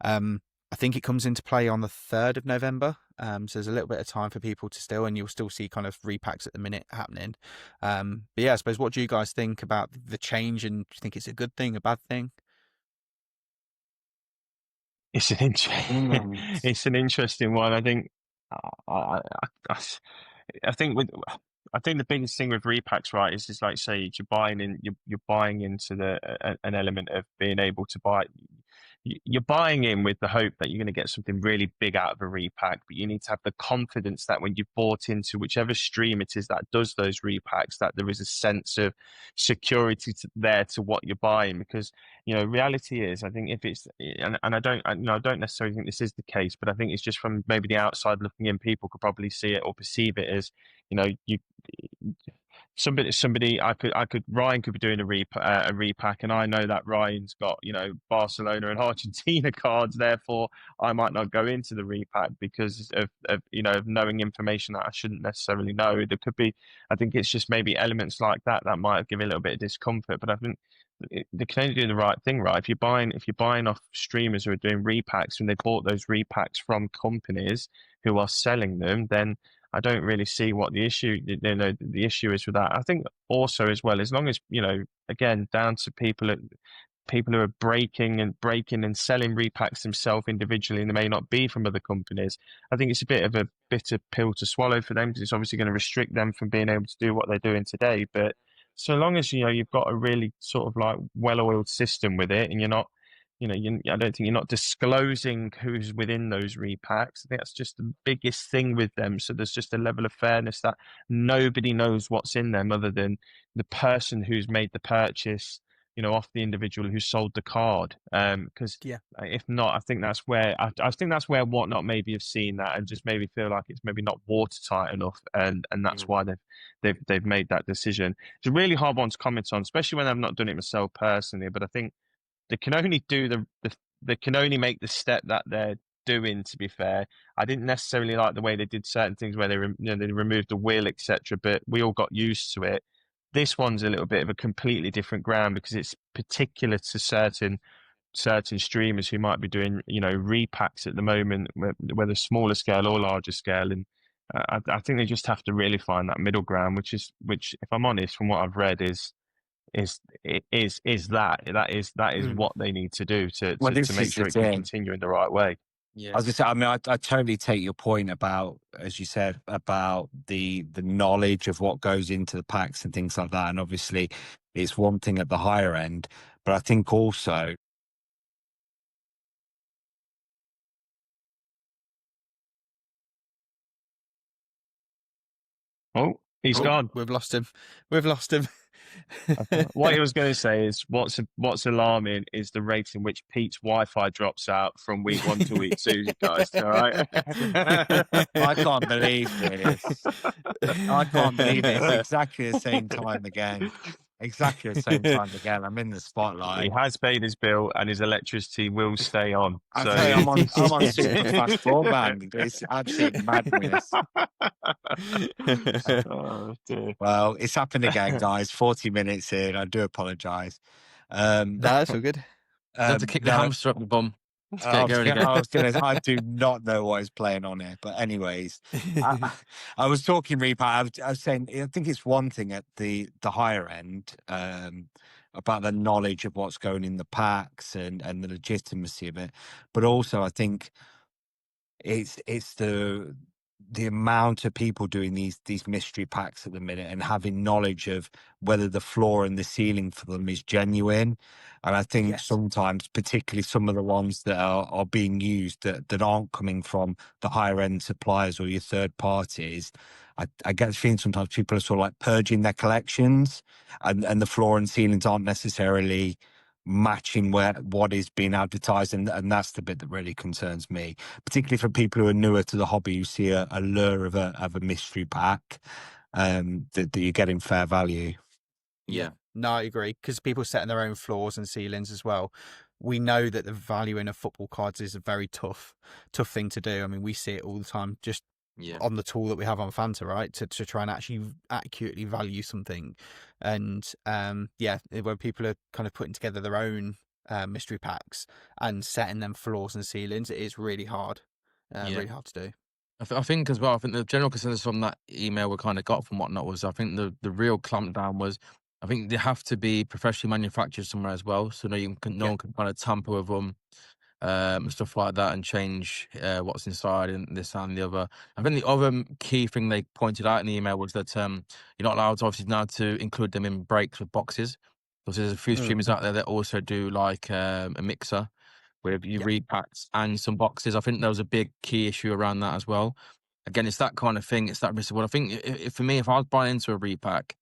I think it comes into play on the 3rd of November. So there's a little bit of time for people to still, and you'll still see kind of repacks at the minute happening. But yeah, I suppose, what do you guys think about the change, and do you think it's a good thing, a bad thing? It's an it's an interesting one. I think I think the biggest thing with repacks, right, is just like say you're buying into an element of being able to buy. You're buying in with the hope that you're going to get something really big out of a repack, but you need to have the confidence that when you've bought into whichever stream it is that does those repacks, that there is a sense of security there to what you're buying. Because reality is, I think if it's and I don't necessarily think this is the case, but I think it's just from maybe the outside looking in, people could probably see it or perceive it as somebody Ryan could be doing a repack, and I know that Ryan's got Barcelona and Argentina cards, therefore I might not go into the repack because of knowing information that I shouldn't necessarily know. There could be, I think it's just maybe elements like that might give a little bit of discomfort, but I think they can only do the right thing, right? If you're buying off streamers who are doing repacks and they bought those repacks from companies who are selling them, then I don't really see what the issue is with that. I think also as well, as long as again, down to people who are breaking and selling repacks themselves individually, and they may not be from other companies. I think it's a bit of a bitter pill to swallow for them, because it's obviously going to restrict them from being able to do what they're doing today. But so long as you've got a really sort of like well-oiled system with it, and you're not. I don't think you're not disclosing who's within those repacks. I think that's just the biggest thing with them. So there's just a level of fairness that nobody knows what's in them other than the person who's made the purchase, off the individual who sold the card. Because if not, I think that's where Whatnot maybe have seen that and just maybe feel like it's maybe not watertight enough, and that's why they've made that decision. It's a really hard one to comment on, especially when I've not done it myself personally. But I think they can only do they can only make the step that they're doing. To be fair, I didn't necessarily like the way they did certain things where they removed the wheel, etc. But we all got used to it. This one's a little bit of a completely different ground because it's particular to certain streamers who might be doing repacks at the moment, whether smaller scale or larger scale. And I think they just have to really find that middle ground, which if I'm honest, from what I've read, is what they need to do to make sure it can continue in the right way. Yeah. I was going to say, I mean, I totally take your point about, as you said, about the knowledge of what goes into the packs and things like that. And obviously it's one thing at the higher end, but I think also he's gone. We've lost him. What he was going to say is what's alarming is the rate in which Pete's Wi-Fi drops out from week 1 to week 2, guys. All right. I can't believe this. I can't believe it. It's exactly the same time again. Exactly the same time again. I'm in the spotlight. He has paid his bill and his electricity will stay on. So I'm on super fast broadband. It's absolute madness. Oh, dear. Well, it's happened again, guys. 40 minutes in. I do apologise. That's all good. To kick the hamster up the bum. I do not know what he's playing on here, but anyways, I was talking Repack. I was saying, I think it's one thing at the higher end about the knowledge of what's going in the packs and the legitimacy of it, but also I think it's the amount of people doing these mystery packs at the minute and having knowledge of whether the floor and the ceiling for them is genuine. And I think sometimes, particularly some of the ones that are being used that aren't coming from the higher end suppliers or your third parties, I get the feeling sometimes people are sort of like purging their collections and the floor and ceilings aren't necessarily matching what is being advertised, and that's the bit that really concerns me, particularly for people who are newer to the hobby, who see a lure of a mystery pack, that you're getting fair value. Yeah, no, I agree, because people setting their own floors and ceilings as well. We know that the valuing of football cards is a very tough thing to do. I mean, we see it all the time, just on the tool that we have on Fanta, right? To try and actually accurately value something. And when people are kind of putting together their own mystery packs and setting them floors and ceilings, it is really hard. Really hard to do. I think as well, I think the general consensus from that email we kind of got from whatnot was, I think the real clampdown was, I think they have to be professionally manufactured somewhere as well. So no one can kind of tamper with them. Stuff like that and change what's inside and this and the other. I think the other key thing they pointed out in the email was that you're not allowed to, obviously, now to include them in breaks with boxes, because there's a few streamers out there that also do like a mixer with your repacks and some boxes. I think there was a big key issue around that as well. Again, it's that kind of thing. It's that risk. Well, I think if for me, if I was buying into a repack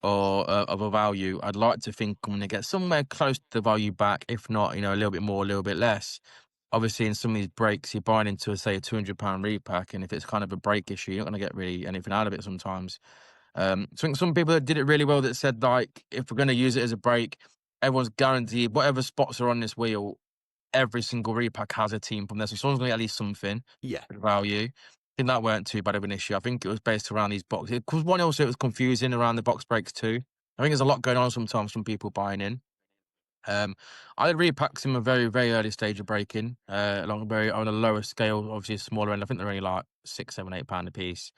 or of a value, I'd like to think I'm going to get somewhere close to the value back, if not, a little bit more, a little bit less. Obviously, in some of these breaks, you're buying into, say, a £200 repack, and if it's kind of a break issue, you're not going to get really anything out of it sometimes. So I think some people that did it really well that said, like, if we're going to use it as a break, everyone's guaranteed whatever spots are on this wheel, every single repack has a team from there. So someone's going to get at least something value. I think that weren't too bad of an issue. I think it was based around these boxes. Because one, also, it was confusing around the box breaks too. I think there's a lot going on sometimes from people buying in. I had repacks in a very, very early stage of breaking, on a lower scale, obviously a smaller end. I think they're only like £6, £7, £8 a piece.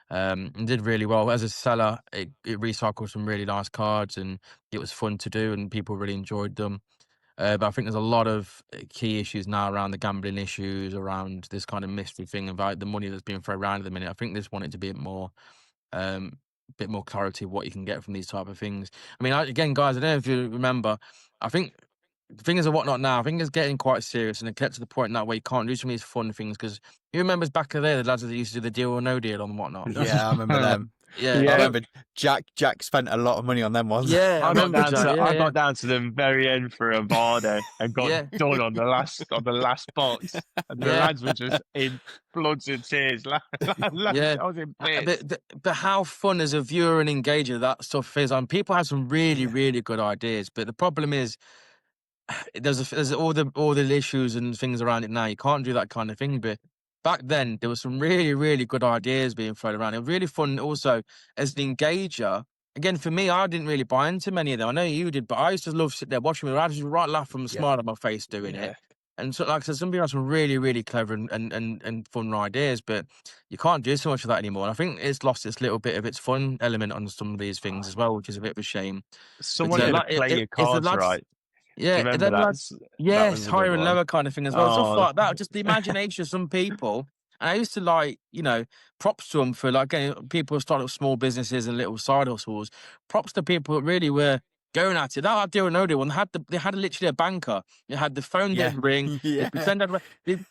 And did really well. As a seller, it recycled some really nice cards and it was fun to do and people really enjoyed them. But I think there's a lot of key issues now around the gambling issues, around this kind of mystery thing about the money that's being thrown around at the minute. I think this wanted to be a bit more clarity of what you can get from these type of things. I mean, again, guys, I don't know if you remember, I think things and whatnot now, I think it's getting quite serious, and it gets to the point now where you can't do some of these fun things, because you remember back in the day, the lads that used to do the deal or no deal and whatnot. Yeah, I remember them. I remember Jack spent a lot of money on them ones. Yeah, I got down to the very end for a Vardy and got done on the last box, and the lads were just in floods and tears. I was in bits. But how fun as a viewer and engager that stuff is. People have some really, really good ideas, but the problem is there's all the issues and things around it now. You can't do that kind of thing, but back then there was some really, really good ideas being thrown around. It was really fun also as an engager. Again, for me, I didn't really buy into many of them. I know you did, but I used to love sitting there watching them. I just laugh from the smile on my face doing it. And so, like I said, some people have some really, really clever and fun ideas, but you can't do so much of that anymore. And I think it's lost its little bit of its fun element on some of these things as well, which is a bit of a shame. Someone had to play your cards right. Yeah, remember that? Yes, higher and lower kind of thing as well. Stuff like that, just the imagination of some people. And I used to props to them for people start up small businesses and little side hustles. Props to people that really were going at it. That deal or no deal one, they had literally a banker. They had the phone didn't ring. They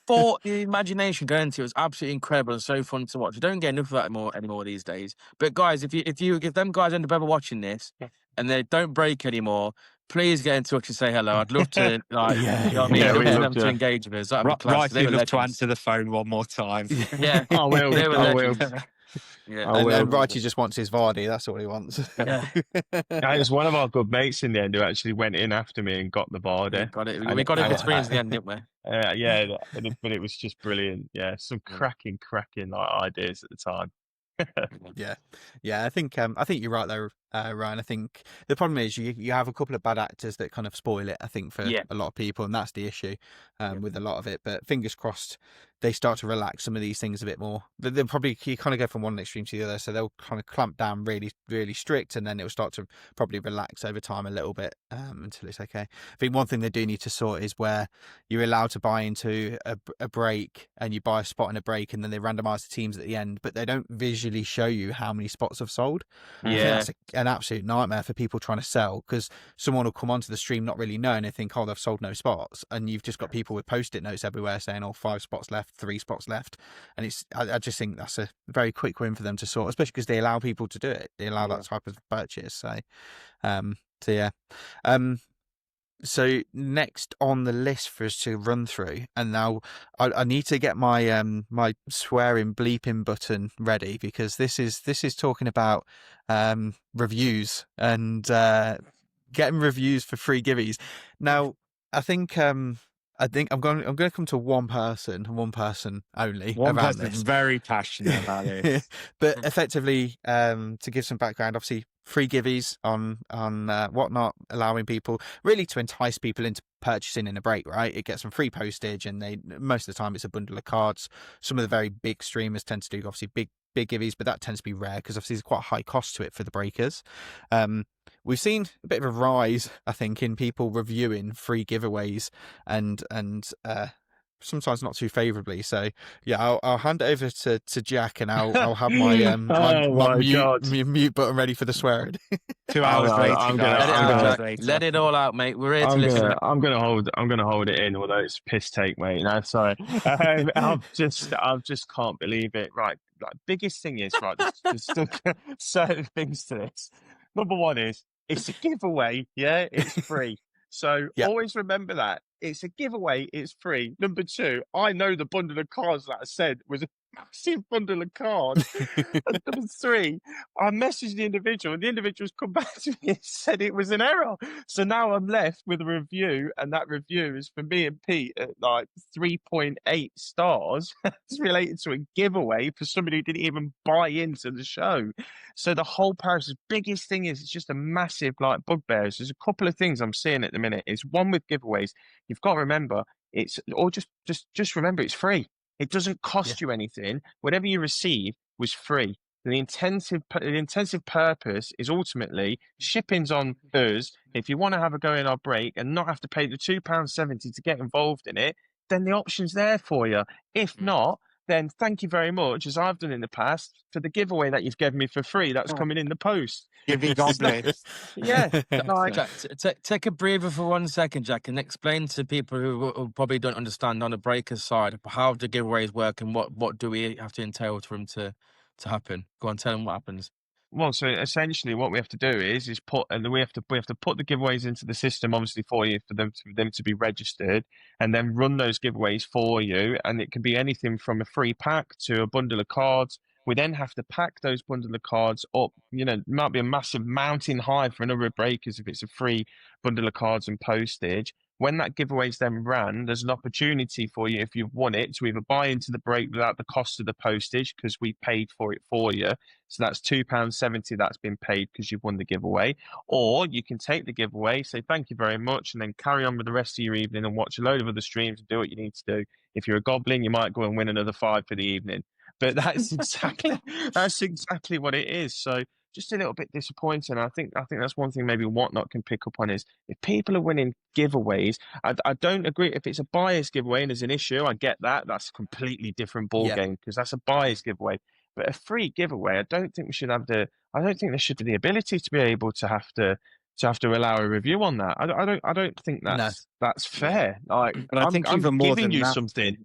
thought the imagination going into it was absolutely incredible and so fun to watch. You don't get enough of that anymore these days. But guys, if them guys end up ever watching this and they don't break anymore, please get in touch and say hello. I'd love to, you know what I mean? I'd love them to engage with us. That'd be class. Right, love to answer the phone one more time. Yeah, I will. Yeah. And Righty just wants his Vardy. That's all he wants. Yeah. It was one of our good mates in the end who actually went in after me and got the Vardy. Yeah, got it. We got it experience in the end, didn't we? But it was just brilliant. Yeah, some cracking ideas at the time. Yeah. I think you're right there, Ryan. I think the problem is you have a couple of bad actors that kind of spoil it. I think for a lot of people, and that's the issue with a lot of it. But fingers crossed, they start to relax some of these things a bit more. They'll probably you kind of go from one extreme to the other, so they'll kind of clamp down really, really strict, and then it'll start to probably relax over time a little bit until it's okay. I think one thing they do need to sort is where you're allowed to buy into a break, and you buy a spot in a break, and then they randomize the teams at the end, but they don't visually show you how many spots have sold. I think that's an absolute nightmare for people trying to sell, because someone will come onto the stream not really knowing and think, oh, they've sold no spots, and you've just got people with post-it notes everywhere saying, oh, 5 spots left, 3 spots left, and I just think that's a very quick win for them to sort, especially because they allow people to do it. They allow that type of purchase. So next on the list for us to run through, and now I need to get my my swearing bleeping button ready, because this is talking about reviews and getting reviews for free giveies. Now I think I'm going to come to one person only. One around person this. very passionate about this. But effectively, to give some background, obviously free giveies on Whatnot, allowing people really to entice people into purchasing in a break, right? It gets them free postage, and most of the time it's a bundle of cards. Some of the very big streamers tend to do obviously big giveies, but that tends to be rare because obviously there's quite a high cost to it for the breakers. We've seen a bit of a rise, I think, in people reviewing free giveaways and sometimes not too favourably. So yeah, I'll hand it over to Jack, and I'll have my mute button ready for the swearing. 2 hours later, let it all out, mate. We're here to listen. I'm gonna hold it in, although it's piss take, mate. No, sorry. I just can't believe it. Right, like, biggest thing is, right, there's still certain things to this. Number one is it's a giveaway. Yeah, it's free. So always remember that. It's a giveaway, it's free. Number two, I know the bundle of cards that I said was a massive bundle of cards. And number three, I messaged the individual, and the individual's come back to me and said it was an error. So now I'm left with a review, and that review is for me and Pete at like 3.8 stars. It's related to a giveaway for somebody who didn't even buy into the show. So the whole process, biggest thing is it's just a massive like bugbear. There's a couple of things I'm seeing at the minute. It's one with giveaways. You've got to remember just remember it's free. It doesn't cost you anything. Whatever you receive was free. The intensive purpose is ultimately shipping's on us. If you want to have a go in our break and not have to pay the £2.70 to get involved in it, then the option's there for you. If not, then thank you very much, as I've done in the past, for the giveaway that you've given me for free. That's coming in the post. Giving goblets. Take a breather for 1 second, Jack, and explain to people who probably don't understand on the breakers side how the giveaways work and what do we have to entail for them to happen. Go on, tell them what happens. Well, so essentially, what we have to do is put, and we have to put the giveaways into the system, obviously for you, for them to be registered, and then run those giveaways for you. And it can be anything from a free pack to a bundle of cards. We then have to pack those bundle of cards up. You know, it might be a massive mountain high for a number of breakers if it's a free bundle of cards and postage. When that giveaway is then ran, there's an opportunity for you, if you've won it, to either buy into the break without the cost of the postage because we paid for it for you. So that's £2.70 that's been paid because you've won the giveaway. Or you can take the giveaway, say thank you very much, and then carry on with the rest of your evening and watch a load of other streams and do what you need to do. If you're a goblin, you might go and win another 5 for the evening. But that's exactly what it is. So just a little bit disappointing. I think that's one thing maybe Whatnot can pick up on is if people are winning giveaways. I don't agree if it's a buyer's giveaway and there's an issue. I get that. That's a completely different ball game because that's a buyer's giveaway. But a free giveaway, I don't think there should be the ability to be able to have to allow a review on that. I don't think that's fair. Like, but I think even more giving than you that, something.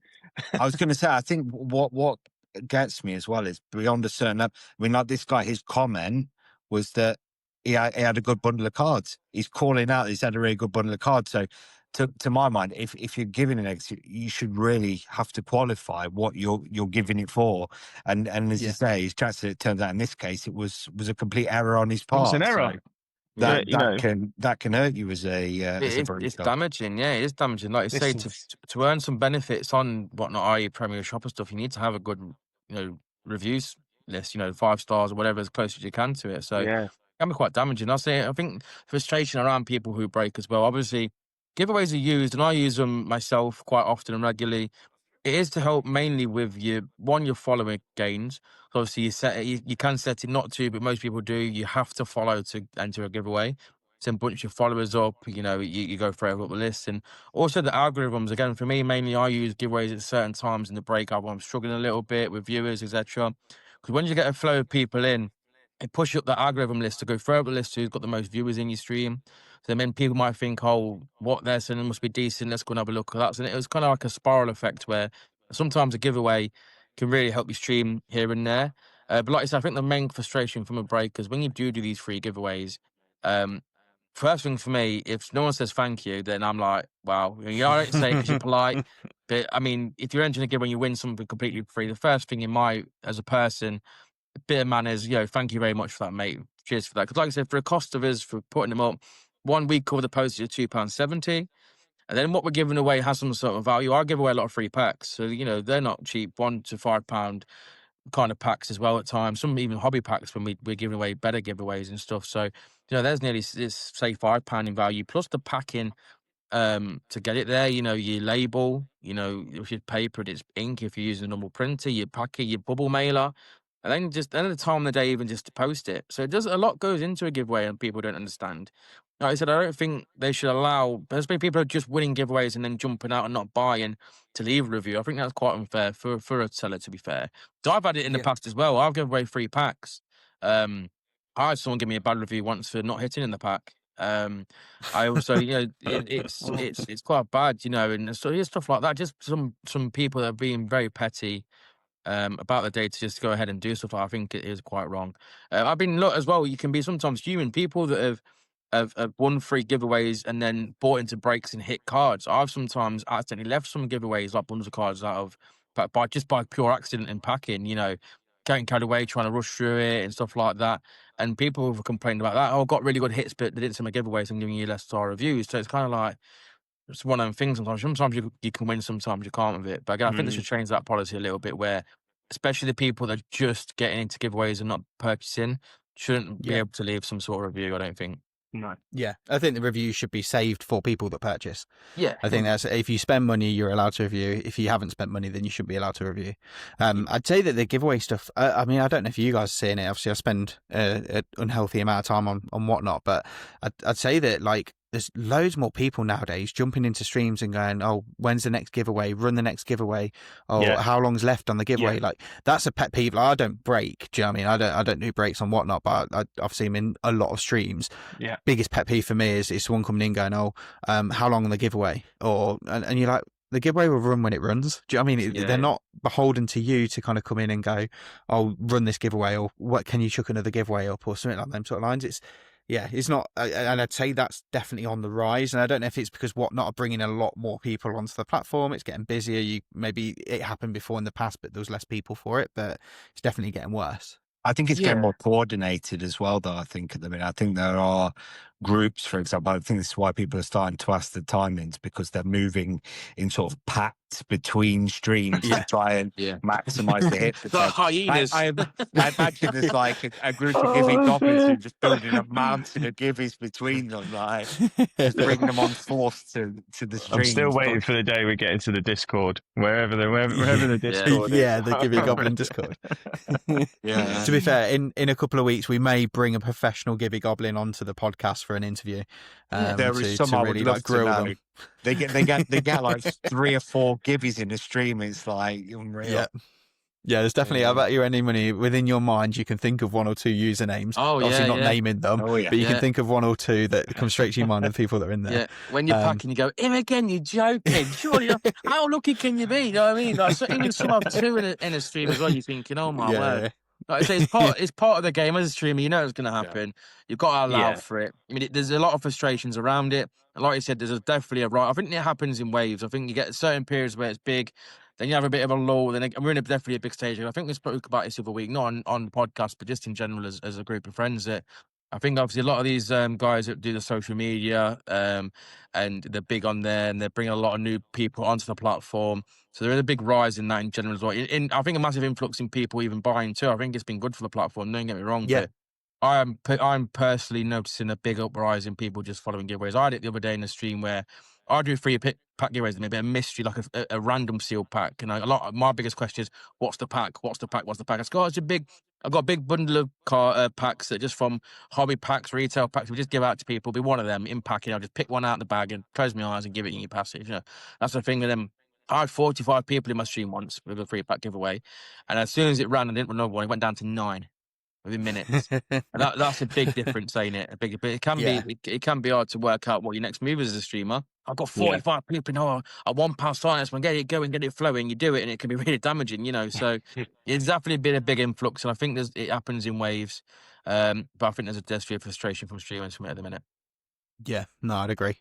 I was going to say, I think what gets me as well is beyond a certain level. I mean, like this guy, his comment was that he had a good bundle of cards. He's calling out he's had a really good bundle of cards. So to my mind, if you're giving an exit, you should really have to qualify what you're giving it for. And as you say, his chance, it turns out in this case it was a complete error on his part. It was an error. So that can hurt you as a it's damaging. Yeah, it is damaging. Like you say, to earn some benefits on Whatnot, i.e. Premier Shopper stuff, you need to have a good reviews list, 5 stars or whatever, as close as you can to it. So it can be quite damaging. I think frustration around people who break as well. Obviously, giveaways are used, and I use them myself quite often and regularly. It is to help mainly with your following gains. So obviously, you can set it not to, but most people do. You have to follow to enter a giveaway. So bunch your followers up, you go further up the list. And also the algorithms, again, for me, mainly I use giveaways at certain times in the breakout when I'm struggling a little bit with viewers, etc. Because when you get a flow of people in, it pushes up the algorithm list to go further up the list who's got the most viewers in your stream. So then people might think, oh, what they're saying must be decent. Let's go and have a look at that. So it was kind of like a spiral effect where sometimes a giveaway can really help you stream here and there. But like I said, I think the main frustration from a break is when you do these free giveaways, first thing for me, if no one says thank you, then I'm like, wow, I don't say it because you're polite. But I mean, if you're entering a giveaway and you win something completely free, the first thing you might, as a person, a bit of manners, thank you very much for that, mate. Cheers for that. Because like I said, for a cost of us for putting them up, 1 week cover the postage at £2.70. And then what we're giving away has some sort of value. I give away a lot of free packs. So, they're not cheap, £1 to £5 kind of packs as well at times. Some even hobby packs when we're giving away better giveaways and stuff. So, there's nearly, say, £5 in value, plus the packing to get it there. Your label, if you paper it, it's ink. If you're using a normal printer, your packet, your bubble mailer. And then just at the time of the day, even just to post it. So a lot goes into a giveaway and people don't understand. Like I said, I don't think they should allow, especially people who are just winning giveaways and then jumping out and not buying to leave a review. I think that's quite unfair for a seller, to be fair. So I've had it in the past as well. I've given away free packs. I had someone give me a bad review once for not hitting in the pack. I also, it's quite bad, and so stuff like that. Just some people that are being very petty about the day to just go ahead and do stuff. I think it is quite wrong. I've been look as well. You can be sometimes human. People that have won free giveaways and then bought into breaks and hit cards. I've sometimes accidentally left some giveaways like bundles of cards out of by pure accident in packing. Getting carried away, trying to rush through it and stuff like that. And people have complained about that. Oh, got really good hits, but they didn't send my giveaways and giving you less star reviews. So it's kind of like, it's one of them things sometimes. Sometimes you can win, sometimes you can't with it. But again, I think they should change that policy a little bit where, especially the people that are just getting into giveaways and not purchasing, shouldn't be able to leave some sort of review, I don't think. No. Yeah, I think the review should be saved for people that purchase. Yeah. I think that's, if you spend money, you're allowed to review. If you haven't spent money, then you shouldn't be allowed to review. I'd say that the giveaway stuff, I mean, I don't know if you guys are seeing it. Obviously, I spend an unhealthy amount of time on whatnot, but I'd say that, like, there's loads more people nowadays jumping into streams and going, oh, when's the next giveaway? Run the next giveaway. Oh, how long's left on the giveaway? Yeah. Like, that's a pet peeve. Like, I don't break. Do you know what I mean? I don't do breaks on whatnot, but I've seen them in a lot of streams. Yeah. Biggest pet peeve for me is someone coming in going, oh, how long on the giveaway? And you're like, the giveaway will run when it runs. Do you know what I mean? They're not beholden to you to kind of come in and go, oh, run this giveaway, or what, can you chuck another giveaway up, or something like them sort of lines. It's not, and I'd say that's definitely on the rise. And I don't know if it's because whatnot are bringing a lot more people onto the platform. It's getting busier. Maybe it happened before in the past, but there was less people for it. But it's definitely getting worse. I think it's getting more coordinated as well, though. I think at the minute, I think there are groups, for example. I think this is why people are starting to ask the timings, because they're moving in sort of packs between streams to try and maximize the hit. The hyenas. I imagine there's like a group of giving goblins who are just building a mountain of givers between them, like just bring them on force to the stream. I'm still waiting for the day we get into the Discord, wherever the Discord is. Yeah, the Giving Goblin Discord. To be fair, in a couple of weeks, we may bring a professional Giving Goblin onto the podcast for an interview. There is some I would love to know. They get like 3 or 4 gibbies in a stream. It's like unreal. Yeah, there's definitely, I bet you any money within your mind, you can think of 1 or 2 usernames. Oh, obviously not naming them, but you can think of 1 or 2 that come straight to your mind of the people that are in there. Yeah, when you're packing, you go, him again, you're joking. Surely, how lucky can you be? You know what I mean? Like, so even some have 2 in a stream as well, you're thinking, oh my word. Yeah. Like I say, it's part of the game. As a streamer, you know it's going to happen. You've got to allow for it. I mean, there's a lot of frustrations around it. And like you said, there's definitely a right. I think it happens in waves. I think you get certain periods where it's big, then you have a bit of a lull. Then we're in definitely a big stage. I think we spoke about this the other week, not on the podcast, but just in general as a group of friends, that I think obviously a lot of these guys that do the social media and they're big on there and they're bringing a lot of new people onto the platform. So there is a big rise in that in general as well. I think a massive influx in people even buying too. I think it's been good for the platform. Don't get me wrong, but I'm personally noticing a big uprise in people just following giveaways. I did it the other day in the stream where I do 3 pack giveaways and maybe a mystery, like a random sealed pack. And my biggest question is, what's the pack? What's the pack? What's the pack? I've got a big bundle of packs that just from hobby packs, retail packs. We just give out to people. Be one of them in packing. I'll just pick one out of the bag and close my eyes and give it in your passage. You know, that's the thing with them. I had 45 people in my stream once with a 3 pack giveaway, and as soon as it ran, I didn't run another one. It went down to 9 within minutes. And that's a big difference, ain't it? But it can be it can be hard to work out what your next move is as a streamer. I've got 45 people know a £1 silence, man, get it going, get it flowing, you do it, and it can be really damaging, you know. So it's definitely been a big influx, and I think it happens in waves. But I think there's a frustration from streamers from it at the minute. Yeah, no, I'd agree.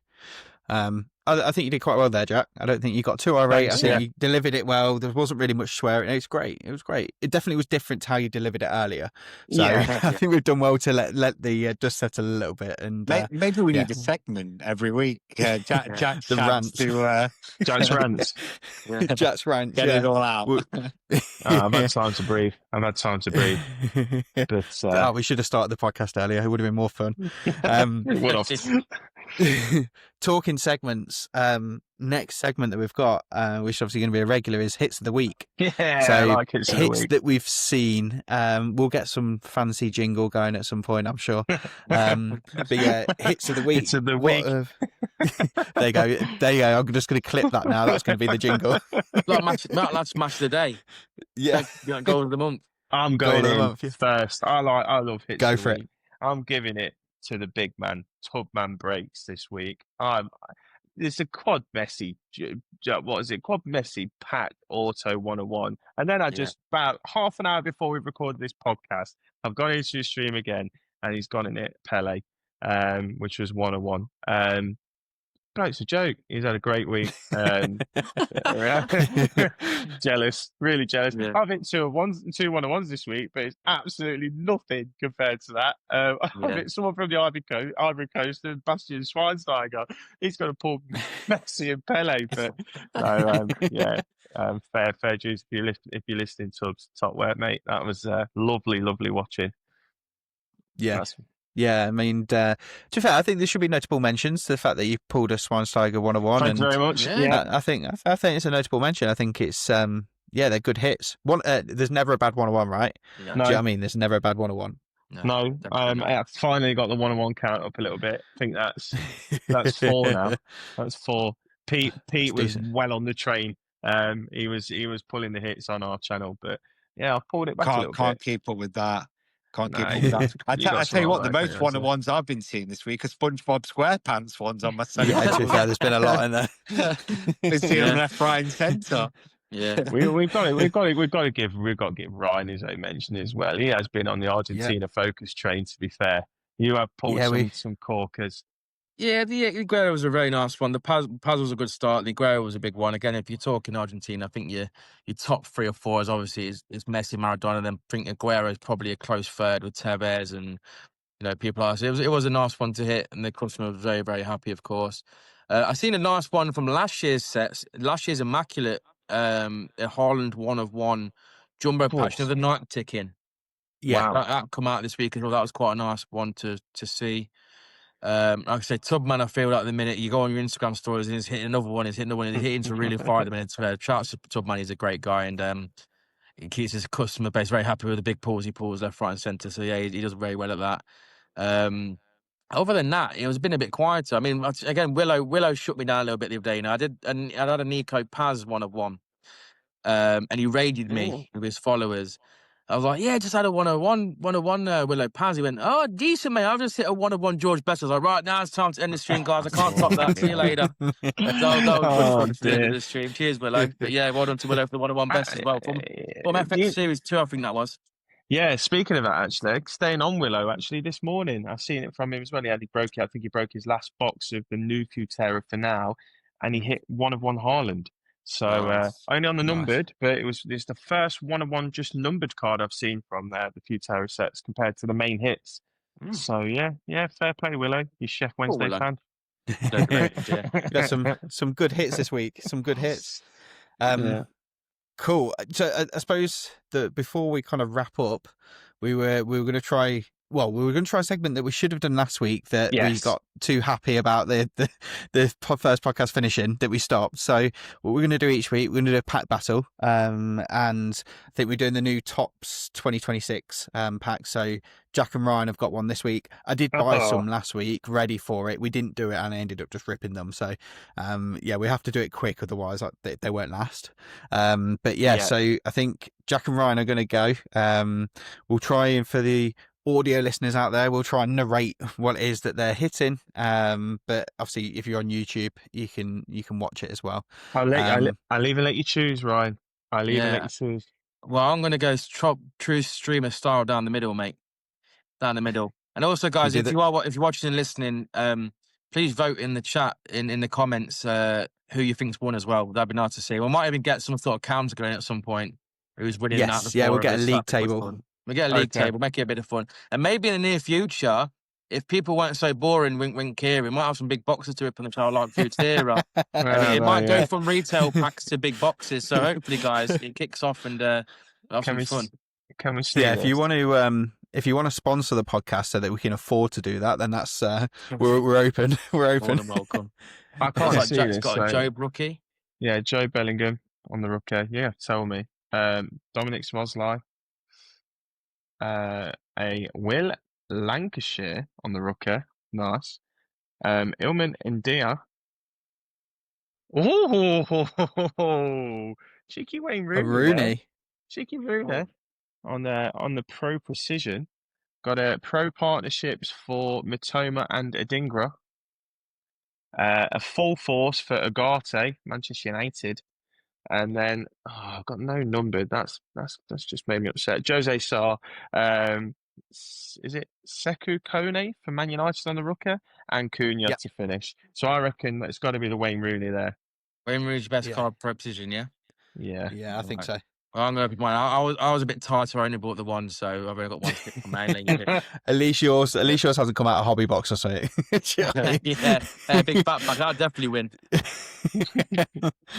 I think you did quite well there, Jack. I don't think you got too irate. I think you delivered it well. There wasn't really much swearing. It was great. It was great. It definitely was different to how you delivered it earlier. So I think we've done well to let the dust settle a little bit. And maybe we need a segment every week. Jack's rants. Jack's rants. Jack's rants. Get it all out. I've had time to breathe. But we should have started the podcast earlier. It would have been more fun. Talking segments, next segment that we've got, which is obviously going to be a regular, is hits of the week. Yeah, so I like hits of the week. That we've seen. We'll get some fancy jingle going at some point, I'm sure. But yeah, hits of the week. Hits of the week. There you go. I'm just going to clip that now. That's going to be the jingle. That's match of the day. Yeah, goal of the month. I'm going in first. I love hits. Go of the for week. it. I'm giving it to the big man, Tubman Breaks this week. It's a quad Messi, quad Messi pack auto 101. And then just about half an hour before we recorded this podcast, I've gone into his stream again and he's gone in it Pele, which was 101. Bloke's a joke. He's had a great week. Jealous, really jealous. Yeah. I've hit 2 101s this week, but it's absolutely nothing compared to that. I've hit someone from the Ivory Coast, and Bastian Schweinsteiger. He's got to pull Messi and Pele, but fair dues. If you're listening, Tubbs, top work, mate. That was lovely watching. Yeah. Yeah, I mean, to be fair, I think there should be notable mentions to the fact that you pulled a Schweinsteiger 101. Thank you very much. Yeah. I think it's a notable mention. I think it's they're good hits. There's never a bad 101, right? No. Do you know what I mean? There's never a bad 101. No. I finally got the 101 count up a little bit. I think that's 4 now. That's 4. Pete was well on the train. He was pulling the hits on our channel, but yeah, I've pulled it back a little bit. Can't keep up with that. Can't keep up with that. I tell you what, the most 101s I've been seeing this week are SpongeBob SquarePants ones on my side. Yeah, to be fair, there's been a lot in there. Been seeing them left, right, and centre. Yeah, we've got to give Ryan his own mention as well. He has been on the Argentina Focus train. To be fair, you have pulled some corkers. Yeah, the Aguero was a very nice one. The Paz was a good start. The Aguero was a big one. Again, if you're talking Argentina, I think your top 3 or 4 is obviously is Messi, Maradona. Then I think Aguero is probably a close third with Tevez and people like that. So it was a nice one to hit, and the customer was very, very happy, of course. I seen a nice one from last year's sets. Last year's immaculate Haaland 1 of 1 jumbo patch of the night ticking. Yeah, that come out this week as well. That was quite a nice one to see. Like I said, Tubman, I feel like the minute you go on your Instagram stories and he's hitting another one, he's hitting to really fire at the minute. Shout out to Tubman, he's a great guy, and he keeps his customer base very happy with the big pulls he pulls left, right, and centre. So yeah, he does very well at that. Other than that, it was been a bit quieter. I mean, again, Willow shook me down a little bit the other day. I had a Nico Paz 1 of 1, and he raided me with his followers. I was like, just had a 101 Willow Paz. He went, oh, decent, mate. I've just hit a 101 George Best. I was like, right, now it's time to end the stream, guys. I can't top that. See you later. That was the end of the stream. Cheers, Willow. But yeah, well done to Willow for the 101 Best as well. From FX Series 2, I think that was. Yeah, speaking of that, actually, staying on Willow, actually, this morning, I've seen it from him as well. I think he broke his last box of the new Futera for now, and he hit 1 of 1 Haaland. So only on the numbered, but it's the first 1 of 1 just numbered card I've seen from the Futera sets compared to the main hits. So yeah, fair play, Willow. You Chef Wednesday Willow. fan. Yeah. We got some good hits this week. Some good hits. Cool. So I suppose that before we kind of wrap up, we were going to try. Well, we were going to try a segment that we should have done last week that we got too happy about the first podcast finishing that we stopped. So what we're going to do each week, we're going to do a pack battle. And I think we're doing the new Tops 2026 pack. So Jack and Ryan have got one this week. I did buy some last week, ready for it. We didn't do it, and I ended up just ripping them. So we have to do it quick, otherwise they won't last. But so I think Jack and Ryan are going to go. We'll try and for the audio listeners out there, we'll try and narrate what it is that they're hitting. But obviously, if you're on YouTube, you can watch it as well. I'll even let you choose, Ryan. I'll even let you choose. Well, I'm going to go true streamer style down the middle, mate. Down the middle. And also, guys, if you're watching and listening, please vote in the chat in the comments who you think's won as well. That'd be nice to see. We might even get some sort of counter going at some point. Who's winning that? Yes, we'll get a league table. We'll get a league table, make it a bit of fun. And maybe in the near future, if people weren't so boring, wink, wink, Kieran, we might have some big boxes to rip on the channel like Futera. It might go from retail packs to big boxes. So hopefully, guys, it kicks off and have some fun. Can we see if you want to sponsor the podcast so that we can afford to do that, then that's we're open. We're open. More than welcome. I can't see Jack's this. got a Joe rookie. Yeah, Joe Bellingham on the rookie. Yeah, tell me. Dominic Szoboszlai. A Will Lancashire on the rookie. Nice. Ilman Ndia. Oh, cheeky Wayne Rooney. Cheeky Rooney on the pro precision. Got a pro partnerships for Mitoma and Adingra. A full force for Ugarte, Manchester United. And then I've got no numbered. That's just made me upset. Jose Sarr, is it Sekou Kone for Man United on the rookie, and Cunha to finish. So I reckon it's got to be the Wayne Rooney there. Wayne Rooney's best card pro precision, yeah. I think so. Well, I'm going to be mine. I was a bit tighter. I only bought the one, so I've only got one stick for mainly. At least yours hasn't come out of hobby box or something. Big fat bag. I'll definitely win.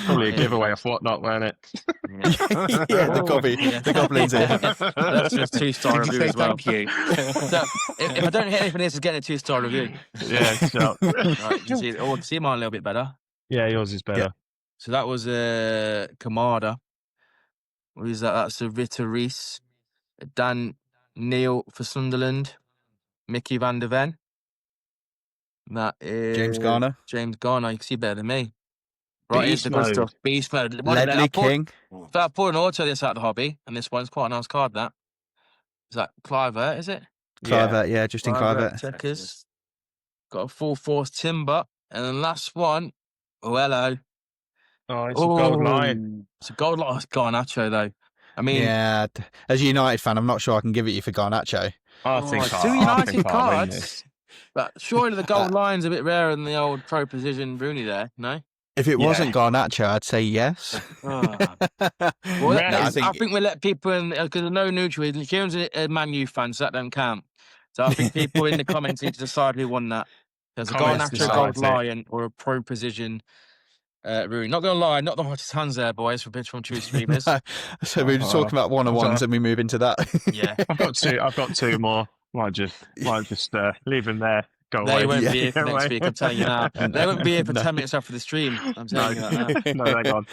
Probably a giveaway of whatnot, won't it? The goblins here. That's just 2-star review as well. Thank you. So if I don't hit anything, this is getting a 2-star review. Yeah, sure. Right, you can see mine a little bit better. Yeah, yours is better. Yeah. So that was Kamada. What is that? That's a Ritter Reese. Dan Neil for Sunderland. Mickey van der Ven. That is James Garner. You can see better than me. Right, Beast the good stuff. Beast mode. Ledley King. I pulled an auto this out of the hobby, and this one's quite a nice card. That is that Clivert, is it? Clivert, Justin Clivert. Checkers. Got a full force Timber, and the last one. Oh, hello. Oh, it's a gold line. It's a gold line. It's Garnacho, though. I mean, as a United fan, I'm not sure I can give it you for Garnacho. I think two United cards. But surely the gold line's a bit rarer than the old pro precision Rooney there, no? If it wasn't Garnacho, I'd say yes. I think we let people in, because there's no neutral. Kieran's a Man U fan, so that don't count. So I think people in the comments need to decide who won that. There's a Garnacho gold lion or a pro precision Rooney. Not going to lie, not the hottest hands there, boys, from True Streamers. So we're just talking about one-on-ones and we move into that. Yeah. I've got two more. Might just leave them there. Go away. They won't be here for next week, I'm telling you now. They won't be here for 10 minutes after the stream. I'm telling you that now. No, they're gone.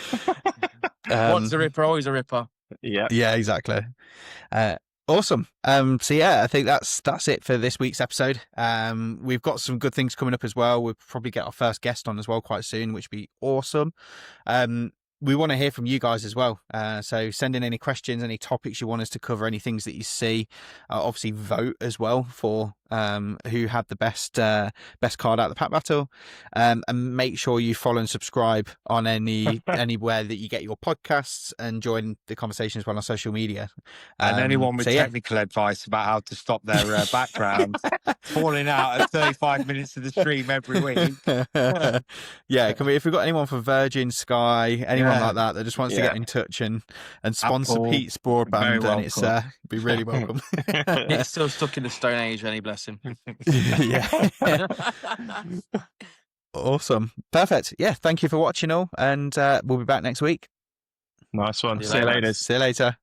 Once a ripper, always a ripper. Yeah. Yeah, exactly. Awesome. So yeah, I think that's it for this week's episode. We've got some good things coming up as well. We'll probably get our first guest on as well quite soon, which will be awesome. We want to hear from you guys as well. So send in any questions, any topics you want us to cover, any things that you see. Obviously vote as well for who had the best card out of the pack battle. And make sure you follow and subscribe on anywhere that you get your podcasts, and join the conversation as well on social media. And anyone with technical advice about how to stop their background falling out at 35 minutes of the stream every week. If we've got anyone from Virgin, Sky, anyone like that just wants to get in touch and sponsor Apple, Pete's broadband, then it's be really welcome. It's still stuck in the Stone Age, any bless him. Yeah. Awesome. Perfect. Yeah. Thank you for watching all. And we'll be back next week. Nice one. See you See you later. later. See you later.